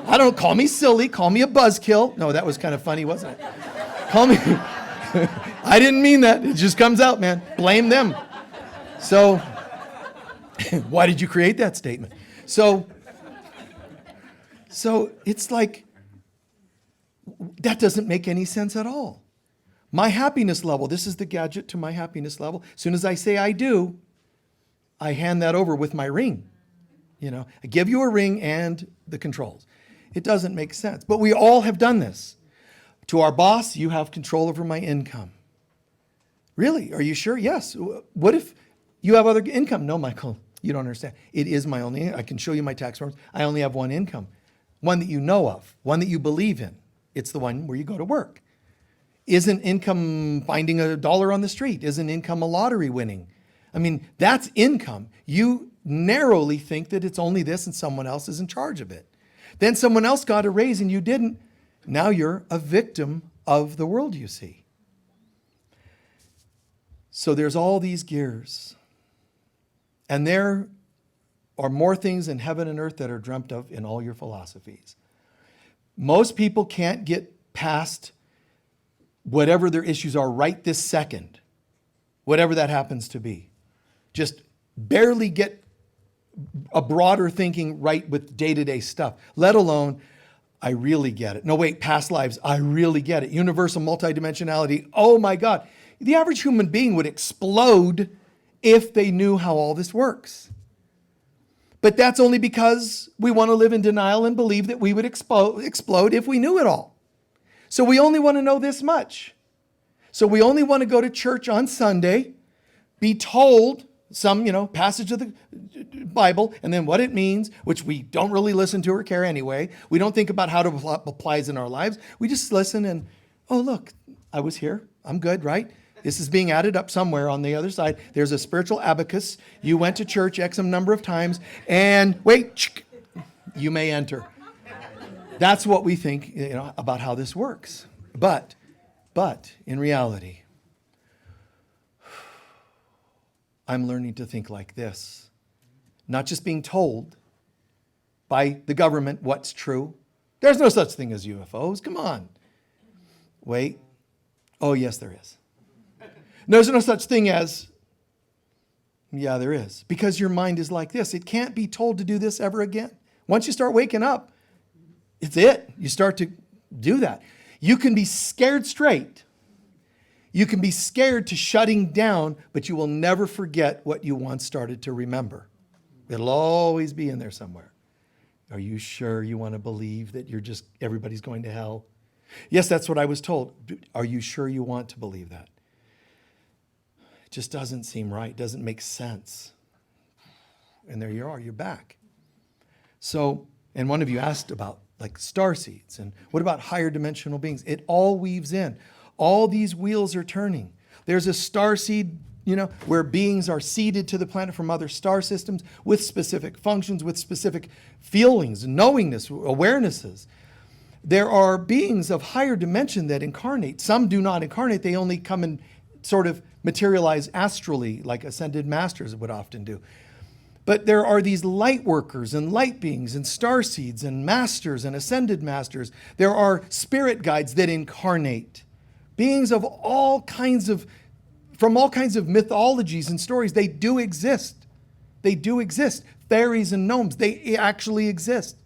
I don't call me silly, call me a buzzkill. No, that was kind of funny, wasn't it? Call me, I didn't mean that. It just comes out, man. Blame them. So, why did you create that statement? So it's like, that doesn't make any sense at all. My happiness level, this is the gadget to my happiness level. As soon as I say I do, I hand that over with my ring. I give you a ring and the controls. It doesn't make sense. But we all have done this. To our boss, you have control over my income. Really? Are you sure? Yes. What if you have other income? No, Michael, you don't understand. It is my only income. I can show you my tax forms. I only have one income. One that you know of. One that you believe in. It's the one where you go to work. Isn't income finding $1 on the street? Isn't income a lottery winning? I mean, that's income. You narrowly think that it's only this and someone else is in charge of it. Then someone else got a raise and you didn't. Now you're a victim of the world you see. So there's all these gears. And there are more things in heaven and earth that are dreamt of in all your philosophies. Most people can't get past whatever their issues are right this second, whatever that happens to be. Just barely get a broader thinking right with day-to-day stuff, let alone, I really get it. No, wait, past lives, I really get it. Universal multidimensionality, oh my God. The average human being would explode if they knew how all this works. But that's only because we want to live in denial and believe that we would explode if we knew it all. So we only want to know this much. So we only want to go to church on Sunday, be told some, passage of the Bible, and then what it means, which we don't really listen to or care anyway. We don't think about how it applies in our lives. We just listen and, oh, look, I was here. I'm good, right? This is being added up somewhere on the other side. There's a spiritual abacus. You went to church X number of times, and wait, you may enter. That's what we think, about how this works. But in reality, I'm learning to think like this. Not just being told by the government what's true. There's no such thing as UFOs. Come on. Wait. Oh, yes, there is. There's no such thing as, yeah, there is. Because your mind is like this. It can't be told to do this ever again. Once you start waking up, it's it. You start to do that. You can be scared straight. You can be scared to shutting down, but you will never forget what you once started to remember. It'll always be in there somewhere. Are you sure you want to believe that everybody's going to hell? Yes, that's what I was told. Are you sure you want to believe that? It just doesn't seem right. It doesn't make sense. And there you are, you're back. So, and one of you asked about like star seeds and what about higher dimensional beings? It all weaves in. All these wheels are turning. There's a star seed, where beings are seeded to the planet from other star systems with specific functions, with specific feelings, knowingness, awarenesses. There are beings of higher dimension that incarnate. Some do not incarnate. They only come and sort of materialize astrally, like ascended masters would often do. But there are these light workers and light beings and star seeds and masters and ascended masters. There are spirit guides that incarnate. Beings of from all kinds of mythologies and stories. They do exist. They do exist. Fairies and gnomes, they actually exist.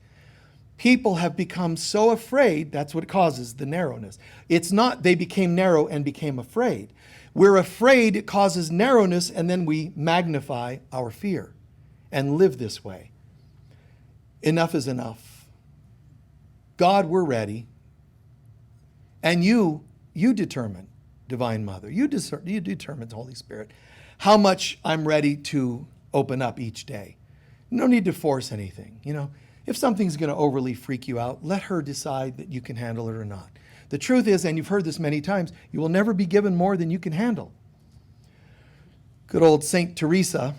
People have become so afraid, that's what causes the narrowness. It's not they became narrow and became afraid. We're afraid, it causes narrowness, and then we magnify our fear and live this way. Enough is enough. God, we're ready. And you determine, Divine Mother, you determine, Holy Spirit, how much I'm ready to open up each day. No need to force anything. If something's going to overly freak you out, let her decide that you can handle it or not. The truth is, and you've heard this many times, you will never be given more than you can handle. Good old Saint Teresa,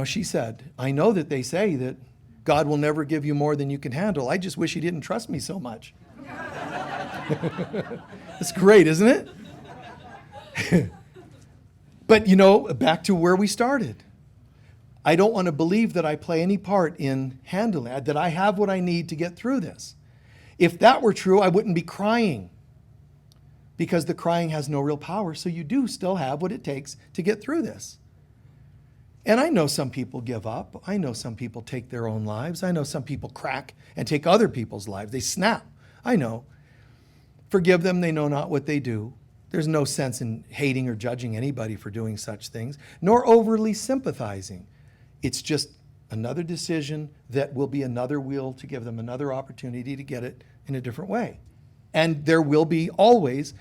she said, I know that they say that God will never give you more than you can handle. I just wish he didn't trust me so much. It's great, isn't it? But, back to where we started. I don't want to believe that I play any part in handling it, that I have what I need to get through this. If that were true, I wouldn't be crying, because the crying has no real power. So you do still have what it takes to get through this. And I know some people give up. I know some people take their own lives. I know some people crack and take other people's lives. They snap. I know. Forgive them, they know not what they do. There's no sense in hating or judging anybody for doing such things, nor overly sympathizing. It's just another decision that will be another wheel to give them another opportunity to get it in a different way. And there will be always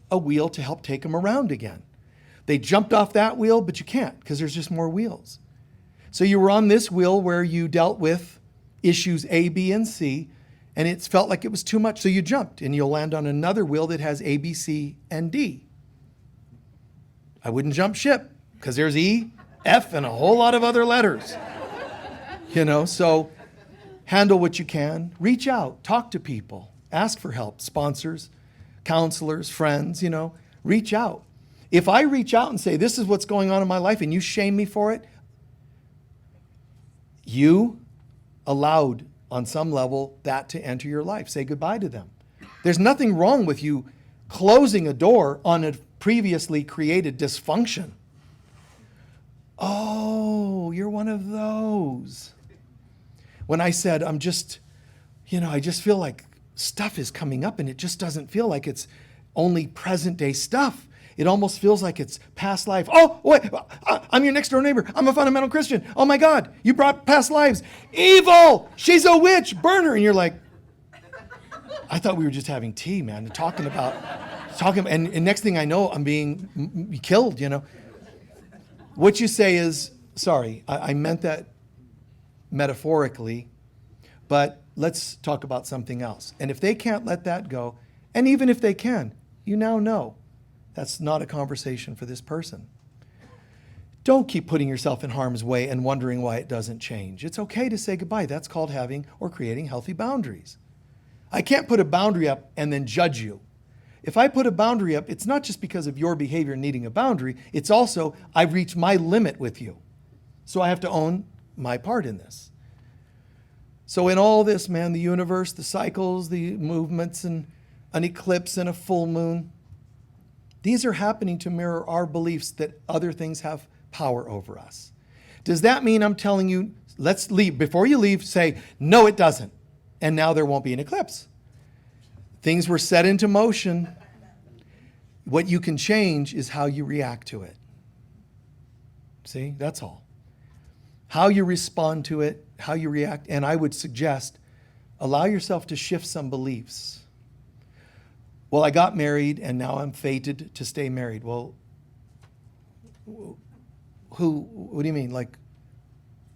a wheel to help take them around again. They jumped off that wheel, but you can't because there's just more wheels. So you were on this wheel where you dealt with issues A, B, and C, and it felt like it was too much, so you jumped, and you'll land on another wheel that has A, B, C, and D. I wouldn't jump ship because there's E, F, and a whole lot of other letters. So handle what you can. Reach out, talk to people, ask for help, sponsors, counselors, friends, reach out. If I reach out and say, this is what's going on in my life, and you shame me for it, you allowed on some level that to enter your life. Say goodbye to them. There's nothing wrong with you closing a door on a previously created dysfunction. Oh, you're one of those. When I said, I just feel like stuff is coming up and it just doesn't feel like it's only present day stuff. It almost feels like it's past life. Oh, wait, I'm your next door neighbor. I'm a fundamental Christian. Oh my God, you brought past lives. Evil! She's a witch! Burn her! And you're like, I thought we were just having tea, man, and next thing I know, I'm being killed, you know. What you say is, sorry, I meant that metaphorically, but let's talk about something else. And if they can't let that go, and even if they can, you now know that's not a conversation for this person. Don't keep putting yourself in harm's way and wondering why it doesn't change. It's okay to say goodbye. That's called having or creating healthy boundaries. I can't put a boundary up and then judge you. If I put a boundary up, it's not just because of your behavior needing a boundary. It's also, I've reached my limit with you. So I have to own my part in this. So in all this, man, the universe, the cycles, the movements, and an eclipse and a full moon, these are happening to mirror our beliefs that other things have power over us. Does that mean I'm telling you, let's leave? Before you leave, say, no, it doesn't. And now there won't be an eclipse. Things were set into motion. What you can change is how you react to it. See, that's all. How you respond to it, how you react. And I would suggest, allow yourself to shift some beliefs. Well, I got married and now I'm fated to stay married. Well, what do you mean? Like,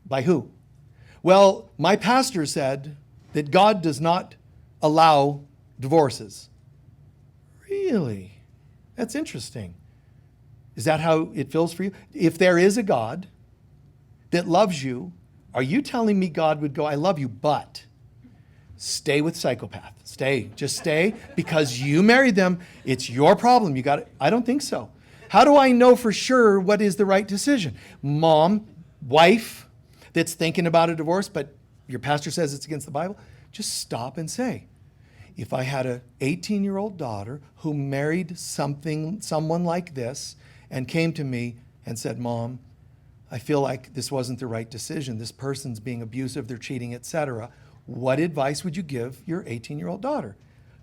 by who? Well, my pastor said that God does not allow divorces. Really? That's interesting. Is that how it feels for you? If there is a God that loves you, are you telling me God would go, I love you, but stay with psychopath. Stay. Just stay because you married them. It's your problem. You got it. I don't think so. How do I know for sure what is the right decision? Mom, wife that's thinking about a divorce, but your pastor says it's against the Bible, just stop and say, if I had an 18-year-old daughter who married someone like this and came to me and said, Mom, I feel like this wasn't the right decision. This person's being abusive, they're cheating, etc. What advice would you give your 18-year-old daughter?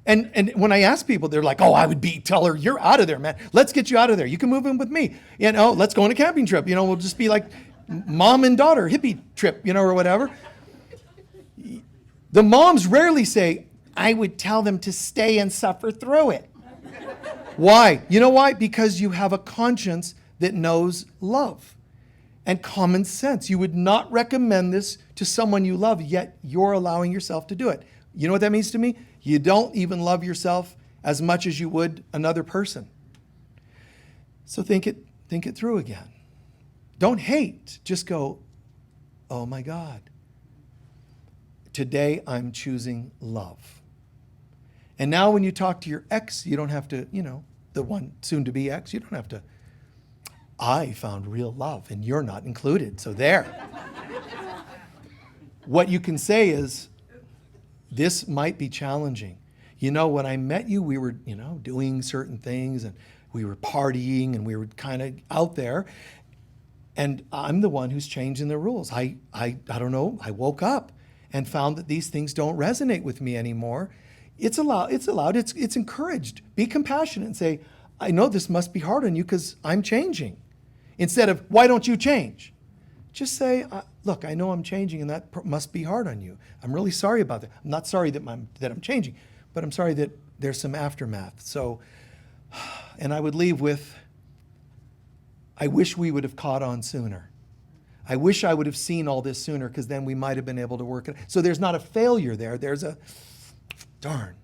And when I ask people, they're like, oh, I would tell her, you're out of there, man. Let's get you out of there. You can move in with me. You know, let's go on a camping trip. You know, we'll just be like mom and daughter hippie trip, you know, or whatever. The moms rarely say, I would tell them to stay and suffer through it. Why? You know why? Because you have a conscience that knows love and common sense. You would not recommend this to someone you love, yet you're allowing yourself to do it. You know what that means to me? You don't even love yourself as much as you would another person. So think it through again. Don't hate. Just go, oh my God. Today I'm choosing love. And now when you talk to your ex, you don't have to, you know, the one soon-to-be ex, you don't have to, I found real love and you're not included, so there. What you can say is, this might be challenging. You know, when I met you, we were, you know, doing certain things and we were partying and we were kind of out there. And I'm the one who's changing the rules. I don't know, I woke up and found that these things don't resonate with me anymore. It's allowed, it's encouraged. Be compassionate and say, I know this must be hard on you because I'm changing. Instead of, why don't you change? Just say, look, I know I'm changing and that must be hard on you. I'm really sorry about that. I'm not sorry that I'm changing, but I'm sorry that there's some aftermath. So, and I would leave with, I wish we would have caught on sooner. I wish I would have seen all this sooner because then we might have been able to work it. So there's not a failure there. There's a, darn,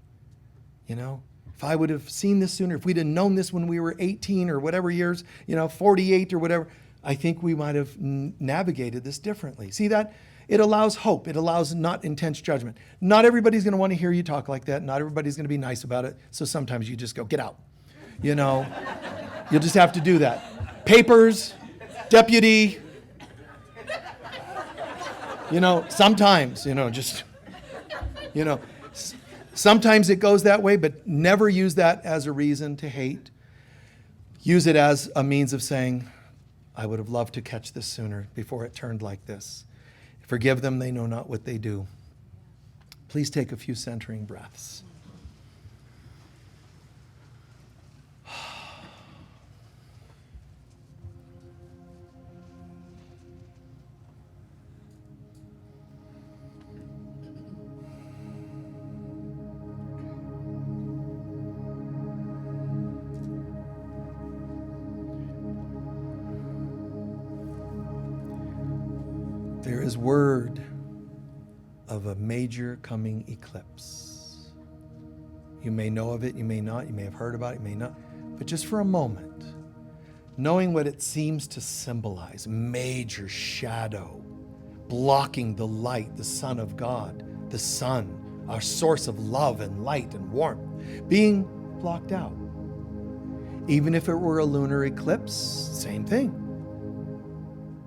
you know, if I would have seen this sooner, if we'd have known this when we were 18 or whatever years, you know, 48 or whatever, I think we might have navigated this differently. See that? It allows hope. It allows not intense judgment. Not everybody's going to want to hear you talk like that. Not everybody's going to be nice about it. So sometimes you just go, get out. You know, you'll just have to do that. Papers, deputy, you know, sometimes, you know, just, you know, sometimes it goes that way, but never use that as a reason to hate. Use it as a means of saying, I would have loved to catch this sooner before it turned like this. Forgive them, they know not what they do. Please take a few centering breaths. There is word of a major coming eclipse. You may know of it, you may not, you may have heard about it, you may not. But just for a moment, knowing what it seems to symbolize, major shadow, blocking the light, the Son of God, the sun, our source of love and light and warmth, being blocked out. Even if it were a lunar eclipse, same thing.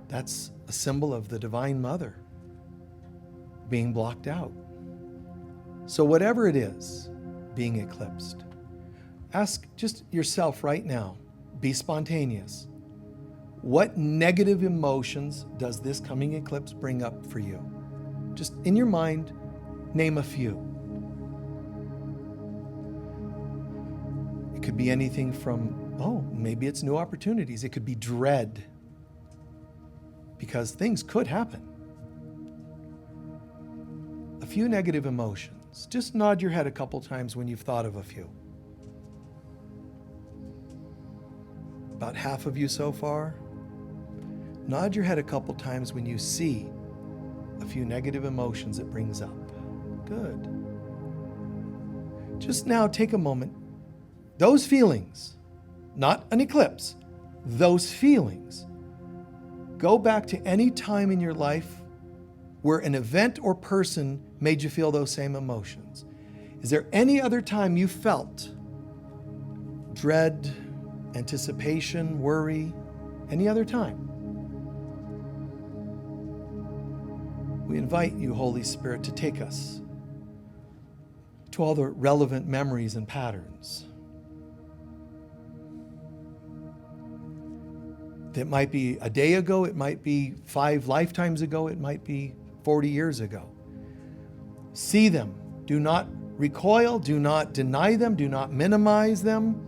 That's a symbol of the Divine Mother being blocked out. So whatever it is being eclipsed, ask just yourself right now, be spontaneous. What negative emotions does this coming eclipse bring up for you? Just in your mind, name a few. It could be anything from, maybe it's new opportunities. It could be dread, because things could happen. A few negative emotions. Just nod your head a couple times when you've thought of a few. About half of you so far. Nod your head a couple times when you see a few negative emotions it brings up. Good. Just now take a moment. Those feelings, not an eclipse, those feelings, go back to any time in your life where an event or person made you feel those same emotions. Is there any other time you felt dread, anticipation, worry? Any other time? We invite you, Holy Spirit, to take us to all the relevant memories and patterns. It might be a day ago, it might be 5 lifetimes ago, it might be 40 years ago. See them. Do not recoil, do not deny them, do not minimize them.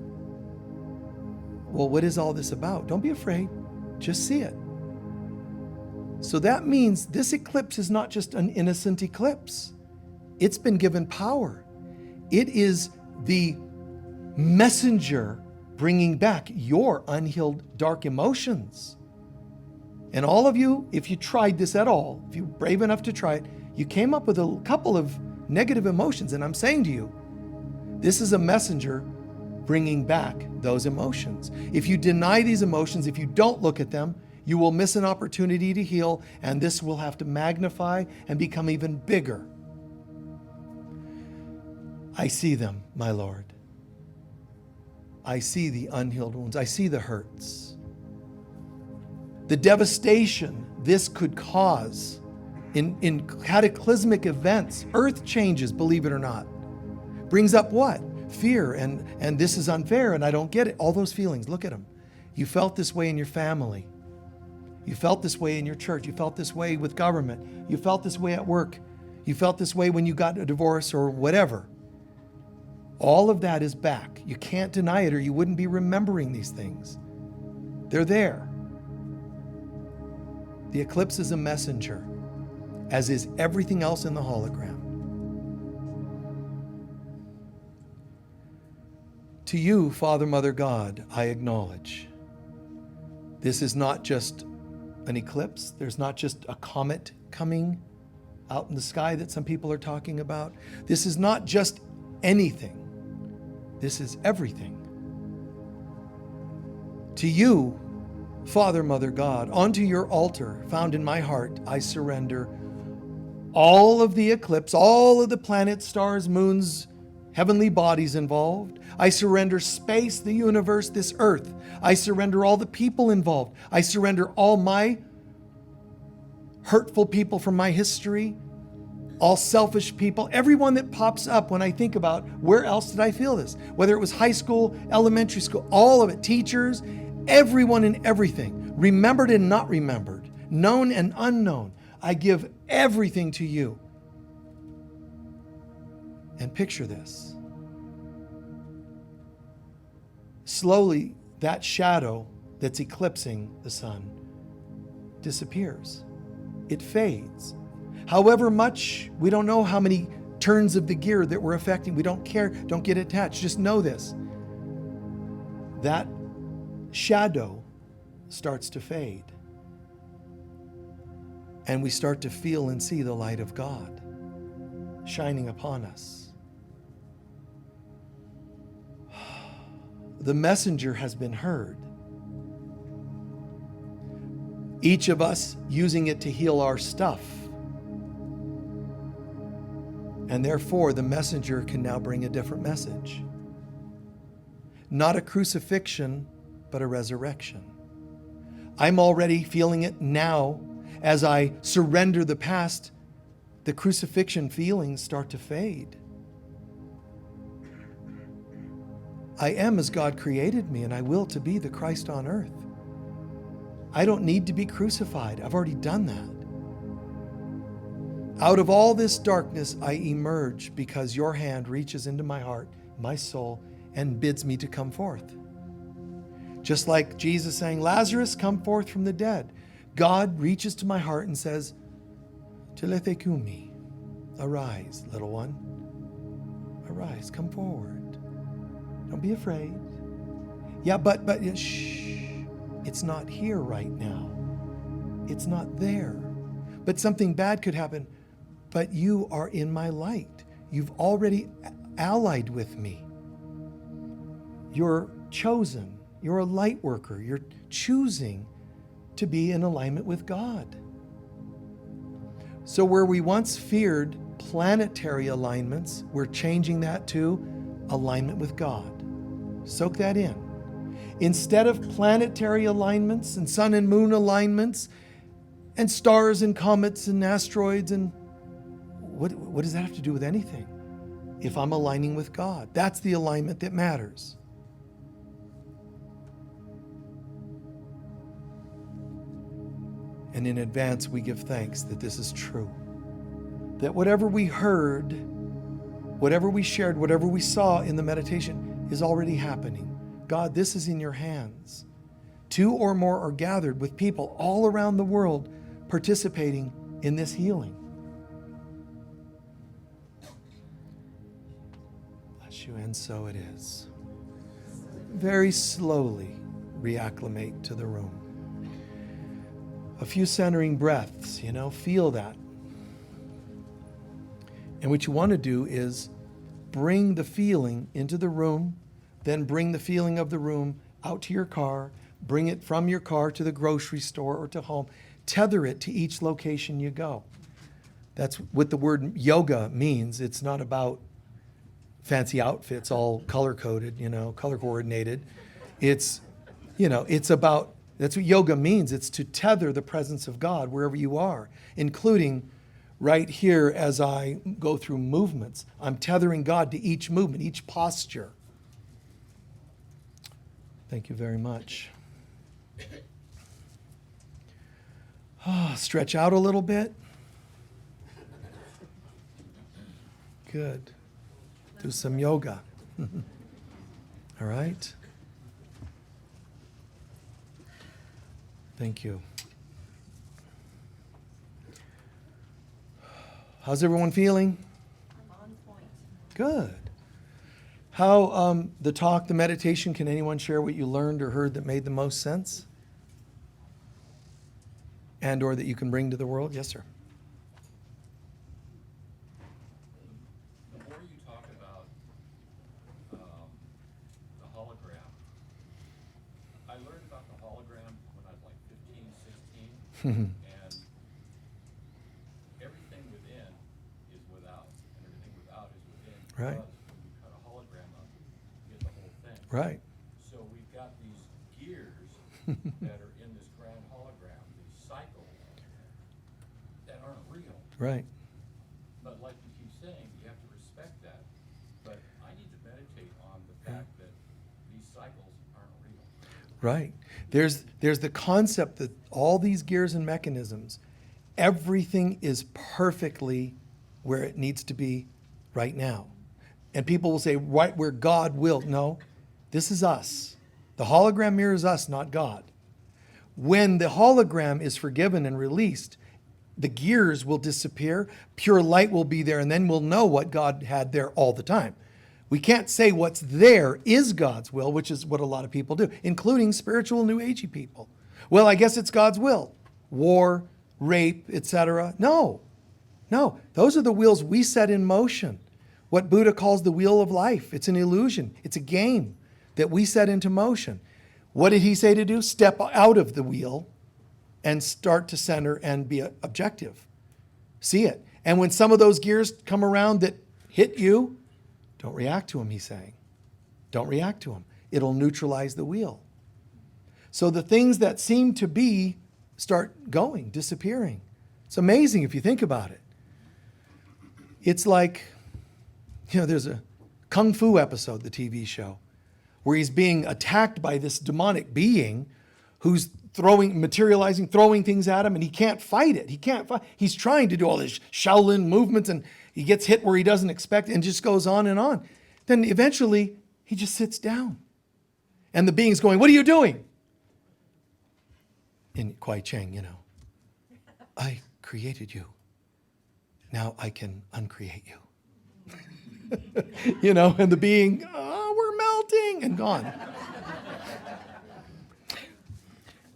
Well, what is all this about? Don't be afraid. Just see it. So that means this eclipse is not just an innocent eclipse. It's been given power. It is the messenger bringing back your unhealed dark emotions. And all of you, if you tried this at all, if you're brave enough to try it, you came up with a couple of negative emotions. And I'm saying to you, this is a messenger bringing back those emotions. If you deny these emotions, if you don't look at them, you will miss an opportunity to heal, and this will have to magnify and become even bigger. I see them, my Lord. I see the unhealed wounds. I see the hurts. The devastation this could cause in cataclysmic events, earth changes, believe it or not. Brings up what? Fear and this is unfair and I don't get it. All those feelings, look at them. You felt this way in your family. You felt this way in your church. You felt this way with government. You felt this way at work. You felt this way when you got a divorce or whatever. All of that is back. You can't deny it or you wouldn't be remembering these things. They're there. The eclipse is a messenger, as is everything else in the hologram. To you, Father, Mother, God, I acknowledge this is not just an eclipse. There's not just a comet coming out in the sky that some people are talking about. This is not just anything. This is everything. To you, Father, Mother, God, onto your altar found in my heart, I surrender all of the eclipse, all of the planets, stars, moons, heavenly bodies involved. I surrender space, the universe, this earth. I surrender all the people involved. I surrender all my hurtful people from my history, all selfish people, everyone that pops up when I think about where else did I feel this? Whether it was high school, elementary school, all of it, teachers, everyone and everything, remembered and not remembered, known and unknown. I give everything to you. And picture this. Slowly, that shadow that's eclipsing the sun disappears. It fades. However much, we don't know how many turns of the gear that we're affecting. We don't care. Don't get attached. Just know this. That shadow starts to fade. And we start to feel and see the light of God shining upon us. The messenger has been heard. Each of us using it to heal our stuff. And therefore, the messenger can now bring a different message. Not a crucifixion, but a resurrection. I'm already feeling it now. As I surrender the past, the crucifixion feelings start to fade. I am as God created me, and I will to be the Christ on earth. I don't need to be crucified. I've already done that. Out of all this darkness, I emerge because your hand reaches into my heart, my soul, and bids me to come forth. Just like Jesus saying, Lazarus, come forth from the dead. God reaches to my heart and says, Telethekumi, arise, little one. Arise, come forward. Don't be afraid. Yeah, but shh. It's not here right now. It's not there. But something bad could happen. But you are in my light. You've already allied with me. You're chosen. You're a light worker. You're choosing to be in alignment with God. So where we once feared planetary alignments, we're changing that to alignment with God. Soak that in. Instead of planetary alignments and sun and moon alignments and stars and comets and asteroids, and what does that have to do with anything? If I'm aligning with God, that's the alignment that matters. And in advance, we give thanks that this is true. That whatever we heard, whatever we shared, whatever we saw in the meditation is already happening. God, this is in your hands. 2 or more are gathered with people all around the world participating in this healing. Bless you, and so it is. Very slowly reacclimate to the room. A few centering breaths, feel that. And what you want to do is bring the feeling into the room, then bring the feeling of the room out to your car, bring it from your car to the grocery store or to home, tether it to each location you go. That's what the word yoga means. It's not about fancy outfits, all color-coded, color-coordinated. It's about, that's what yoga means. It's to tether the presence of God wherever you are, including right here as I go through movements. I'm tethering God to each movement, each posture. Thank you very much. Stretch out a little bit. Good. Do some yoga. All right. Thank you. How's everyone feeling? I'm on point. Good. How the talk, the meditation, can anyone share what you learned or heard that made the most sense? And or that you can bring to the world? Yes, sir. The more you talk about the hologram, I learned about the hologram when I was like 15, 16, and everything within is without, and everything without is within. Right. Because when you cut a hologram up, you get the whole thing. Right. So we've got these gears that are in this grand hologram, these cycles that aren't real. Right. But like you keep saying, you have to respect that. But I need to meditate on the fact that these cycles aren't real. Right. There's the concept that all these gears and mechanisms, everything is perfectly where it needs to be right now. And people will say, right where God will. No, this is us. The hologram mirrors us, not God. When the hologram is forgiven and released, the gears will disappear, pure light will be there, and then we'll know what God had there all the time. We can't say what's there is God's will, which is what a lot of people do, including spiritual New Agey people. Well, I guess it's God's will. War, rape, etc. No. No. Those are the wheels we set in motion. What Buddha calls the wheel of life. It's an illusion. It's a game that we set into motion. What did he say to do? Step out of the wheel and start to center and be objective. See it. And when some of those gears come around that hit you, don't react to them, he's saying. Don't react to them. It'll neutralize the wheel. So the things that seem to be start going, disappearing. It's amazing if you think about it. It's like, there's a Kung Fu episode, the TV show, where he's being attacked by this demonic being who's materializing, throwing things at him, and he can't fight it. He can't fight. He's trying to do all this Shaolin movements, and he gets hit where he doesn't expect, and just goes on and on. Then eventually, he just sits down. And the being's going, "What are you doing?" In Kwai Cheng, "I created you. Now I can uncreate you." And the being, "Oh, we're melting," and gone.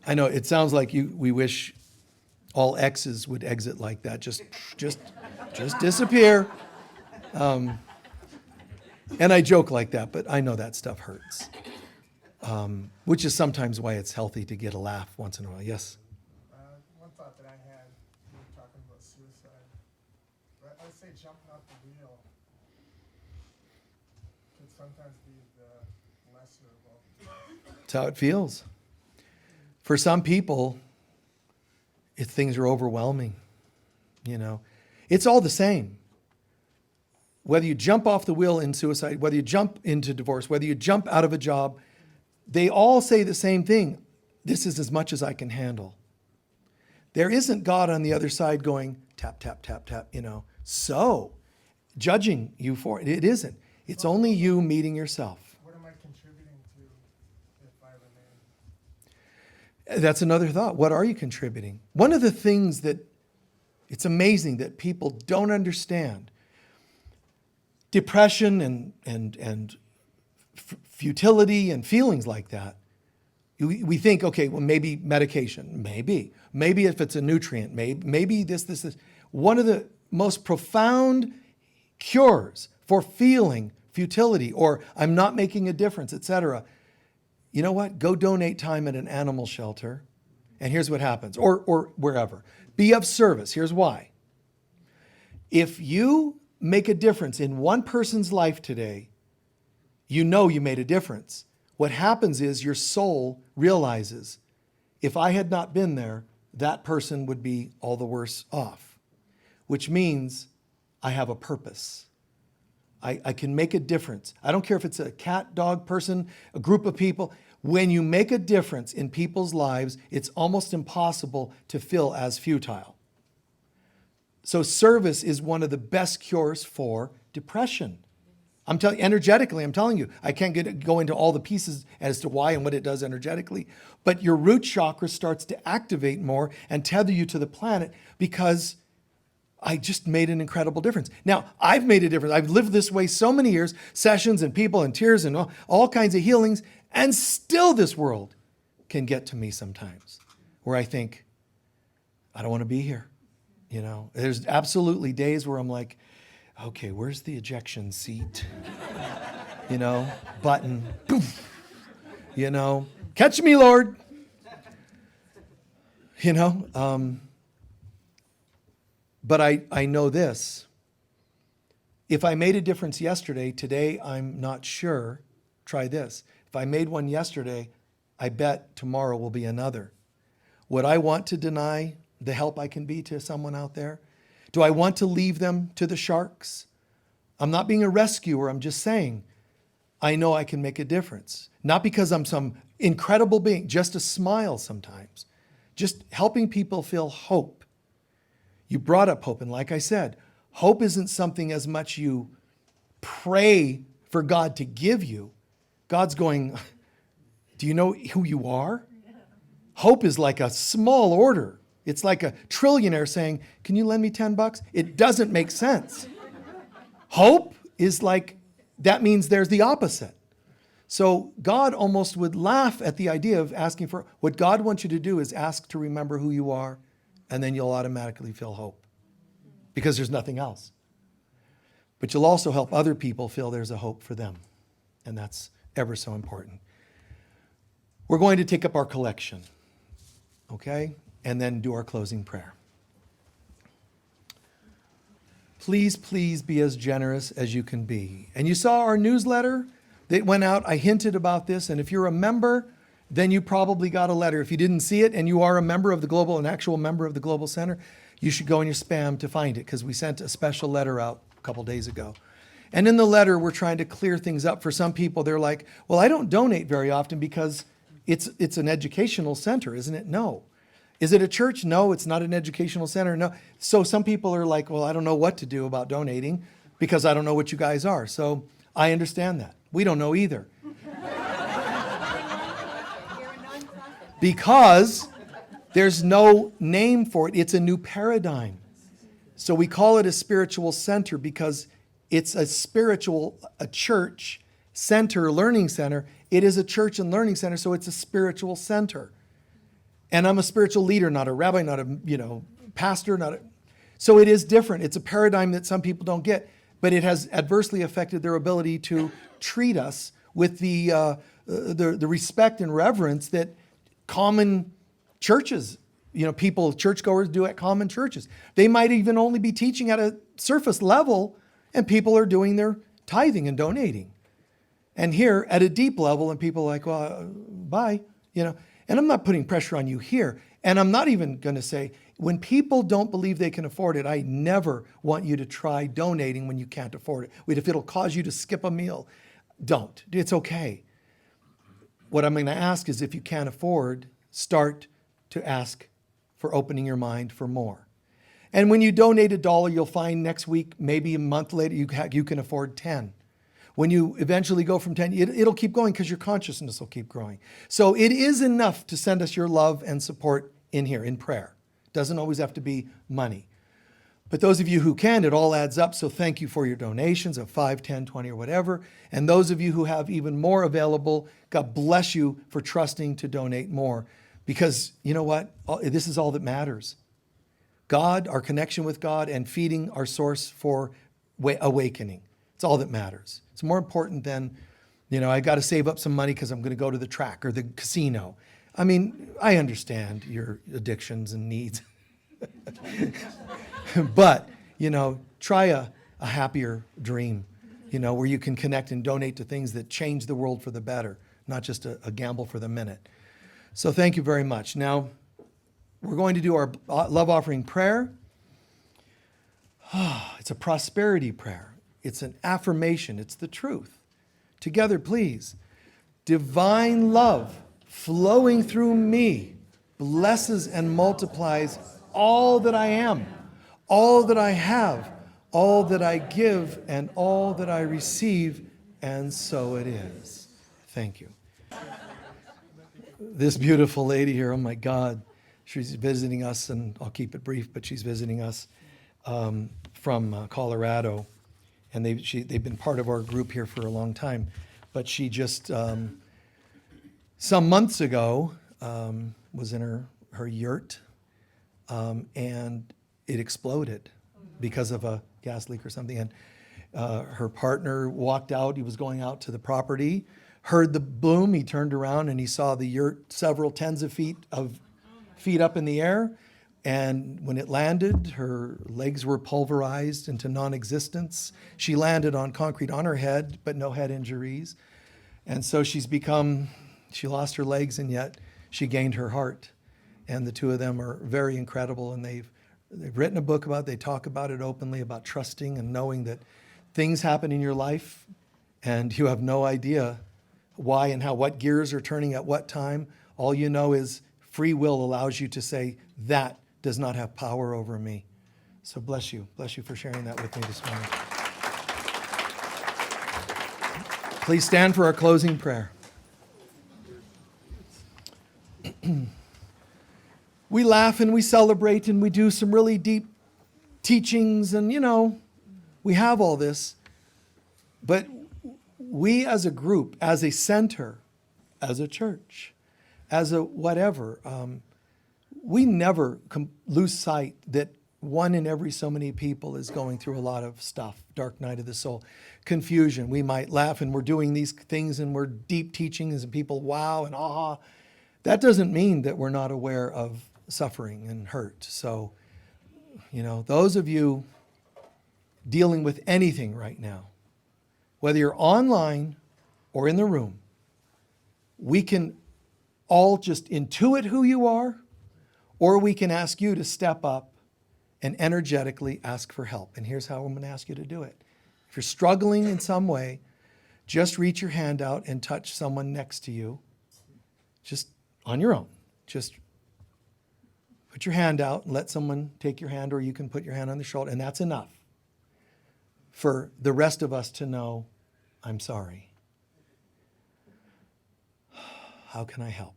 I know it sounds like we wish all exes would exit like that, just disappear. And I joke like that, but I know that stuff hurts. Which is sometimes why it's healthy to get a laugh once in a while. Yes? One thought that I had, we were talking about suicide. Let's say jumping off the wheel can sometimes be the lesser of all. That's how it feels. For some people, if things are overwhelming, it's all the same. Whether you jump off the wheel in suicide, whether you jump into divorce, whether you jump out of a job, they all say the same thing. This is as much as I can handle. There isn't God on the other side going, tap, tap, tap, tap, so judging you for it. It isn't. It's only you meeting yourself. What am I contributing to if I remain? That's another thought. What are you contributing? One of the things that it's amazing that people don't understand, depression and futility and feelings like that, we think, okay, well, maybe medication, maybe if it's a nutrient, maybe this. One of the most profound cures for feeling futility or I'm not making a difference, etc. You know what? Go donate time at an animal shelter, and here's what happens, or wherever. Be of service. Here's why. If you make a difference in one person's life today, you made a difference. What happens is your soul realizes, if I had not been there, that person would be all the worse off, which means I have a purpose. I can make a difference. I don't care if it's a cat, dog, person, a group of people. When you make a difference in people's lives, it's almost impossible to feel as futile. So service is one of the best cures for depression. I'm telling you, I can't go into all the pieces as to why and what it does energetically, but your root chakra starts to activate more and tether you to the planet because I just made an incredible difference. Now, I've made a difference. I've lived this way so many years, sessions and people and tears and all kinds of healings, and still this world can get to me sometimes where I think, I don't want to be here. There's absolutely days where I'm like, okay, where's the ejection seat? Button, poof, catch me, Lord. But I know this. If I made a difference yesterday, today I'm not sure. Try this. If I made one yesterday, I bet tomorrow will be another. Would I want to deny the help I can be to someone out there? Do I want to leave them to the sharks? I'm not being a rescuer. I'm just saying, I know I can make a difference. Not because I'm some incredible being, just a smile sometimes. Just helping people feel hope. You brought up hope, and like I said, hope isn't something as much you pray for God to give you. God's going, do you know who you are? Hope is like a small order. It's like a trillionaire saying, can you lend me $10? It doesn't make sense. Hope is like, that means there's the opposite. So God almost would laugh at the idea of asking for, what God wants you to do is ask to remember who you are and then you'll automatically feel hope because there's nothing else. But you'll also help other people feel there's a hope for them, and that's ever so important. We're going to take up our collection, okay, and then do our closing prayer. Please, please be as generous as you can be. And you saw our newsletter that went out. I hinted about this, and if you're a member, then you probably got a letter. If you didn't see it and you are a member of the Global, an actual member of the Global Center, you should go in your spam to find it because we sent a special letter out a couple days ago. And in the letter, we're trying to clear things up for some people. They're like, well, I don't donate very often because it's an educational center, isn't it? No. Is it a church? No, it's not an educational center. No. So some people are like, well, I don't know what to do about donating because I don't know what you guys are. So I understand that. We don't know either. Because there's no name for it. It's a new paradigm. So we call it a spiritual center because it's a church center, learning center. It is a church and learning center, so it's a spiritual center. And I'm a spiritual leader, not a rabbi, not a pastor, so it is different. It's a paradigm that some people don't get, but it has adversely affected their ability to treat us with the respect and reverence that common churches, churchgoers do at common churches. They might even only be teaching at a surface level, and people are doing their tithing and donating. And here at a deep level, and people are like, well, bye, And I'm not putting pressure on you here. And I'm not even going to say, when people don't believe they can afford it, I never want you to try donating when you can't afford it. If it'll cause you to skip a meal, don't. It's okay. What I'm going to ask is if you can't afford, start to ask for opening your mind for more. And when you donate $1, you'll find next week, maybe a month later, you can afford 10. When you eventually go from 10, it'll keep going because your consciousness will keep growing. So it is enough to send us your love and support in here, in prayer. It doesn't always have to be money. But those of you who can, it all adds up. So thank you for your donations of 5, 10, 20, or whatever. And those of you who have even more available, God bless you for trusting to donate more. Because you know what? This is all that matters. God, our connection with God, and feeding our source for awakening. It's all that matters. It's more important than, I got to save up some money because I'm going to go to the track or the casino. I mean, I understand your addictions and needs. But, try a happier dream, where you can connect and donate to things that change the world for the better, not just a gamble for the minute. So thank you very much. Now, we're going to do our love offering prayer. It's a prosperity prayer. It's an affirmation. It's the truth. Together, please. Divine love flowing through me blesses and multiplies all that I am, all that I have, all that I give, and all that I receive, and so it is. Thank you. This beautiful lady here, oh my God, she's visiting us, and I'll keep it brief, but she's visiting us from Colorado. And they've been part of our group here for a long time. But she just, some months ago, was in her yurt, and it exploded because of a gas leak or something. And her partner walked out. He was going out to the property, heard the boom. He turned around, and he saw the yurt several tens of feet up in the air. And when it landed, her legs were pulverized into non-existence. She landed on concrete on her head, but no head injuries. And so she lost her legs, and yet she gained her heart. And the two of them are very incredible, and they've written a book about it. They talk about it openly, about trusting and knowing that things happen in your life, and you have no idea why and how, what gears are turning at what time. All you know is free will allows you to say, that does not have power over me. So bless you. Bless you for sharing that with me this morning. Please stand for our closing prayer. We laugh and we celebrate and we do some really deep teachings and, we have all this. But we as a group, as a center, as a church, as a whatever, we never lose sight that one in every so many people is going through a lot of stuff, dark night of the soul, confusion. We might laugh and we're doing these things and we're deep teachings and people wow and aha. That doesn't mean that we're not aware of suffering and hurt. So, those of you dealing with anything right now, whether you're online or in the room, we can all just intuit who you are, or we can ask you to step up and energetically ask for help. And here's how I'm going to ask you to do it. If you're struggling in some way, just reach your hand out and touch someone next to you, just on your own. Just put your hand out and let someone take your hand, or you can put your hand on their shoulder, and that's enough for the rest of us to know, I'm sorry. How can I help?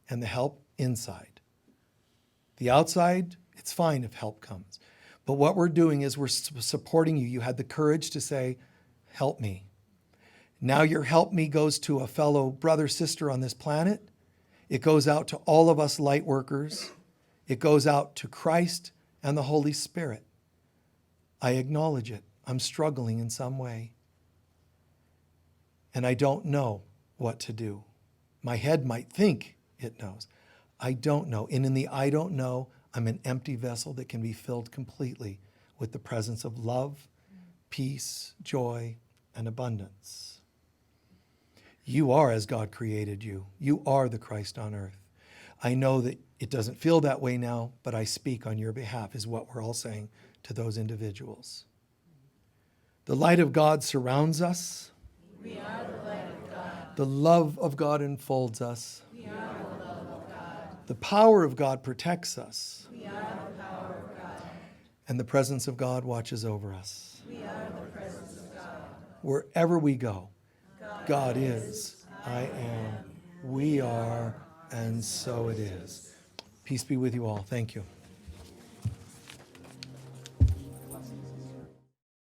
And the help inside. The outside, it's fine if help comes. But what we're doing is we're supporting you. You had the courage to say, help me. Now your help me goes to a fellow brother, sister on this planet. It goes out to all of us light workers. It goes out to Christ and the Holy Spirit. I acknowledge it. I'm struggling in some way. And I don't know what to do. My head might think it knows. I don't know. And in the I don't know, I'm an empty vessel that can be filled completely with the presence of love, peace, joy, and abundance. You are as God created you. You are the Christ on earth. I know that it doesn't feel that way now, but I speak on your behalf, is what we're all saying to those individuals. The light of God surrounds us. We are the light of God. The love of God enfolds us. We are the love of God. The power of God protects us. We are the power of God. And the presence of God watches over us. We are the presence of God. Wherever we go, God is, I am, we are, and so it is. Peace be with you all. Thank you.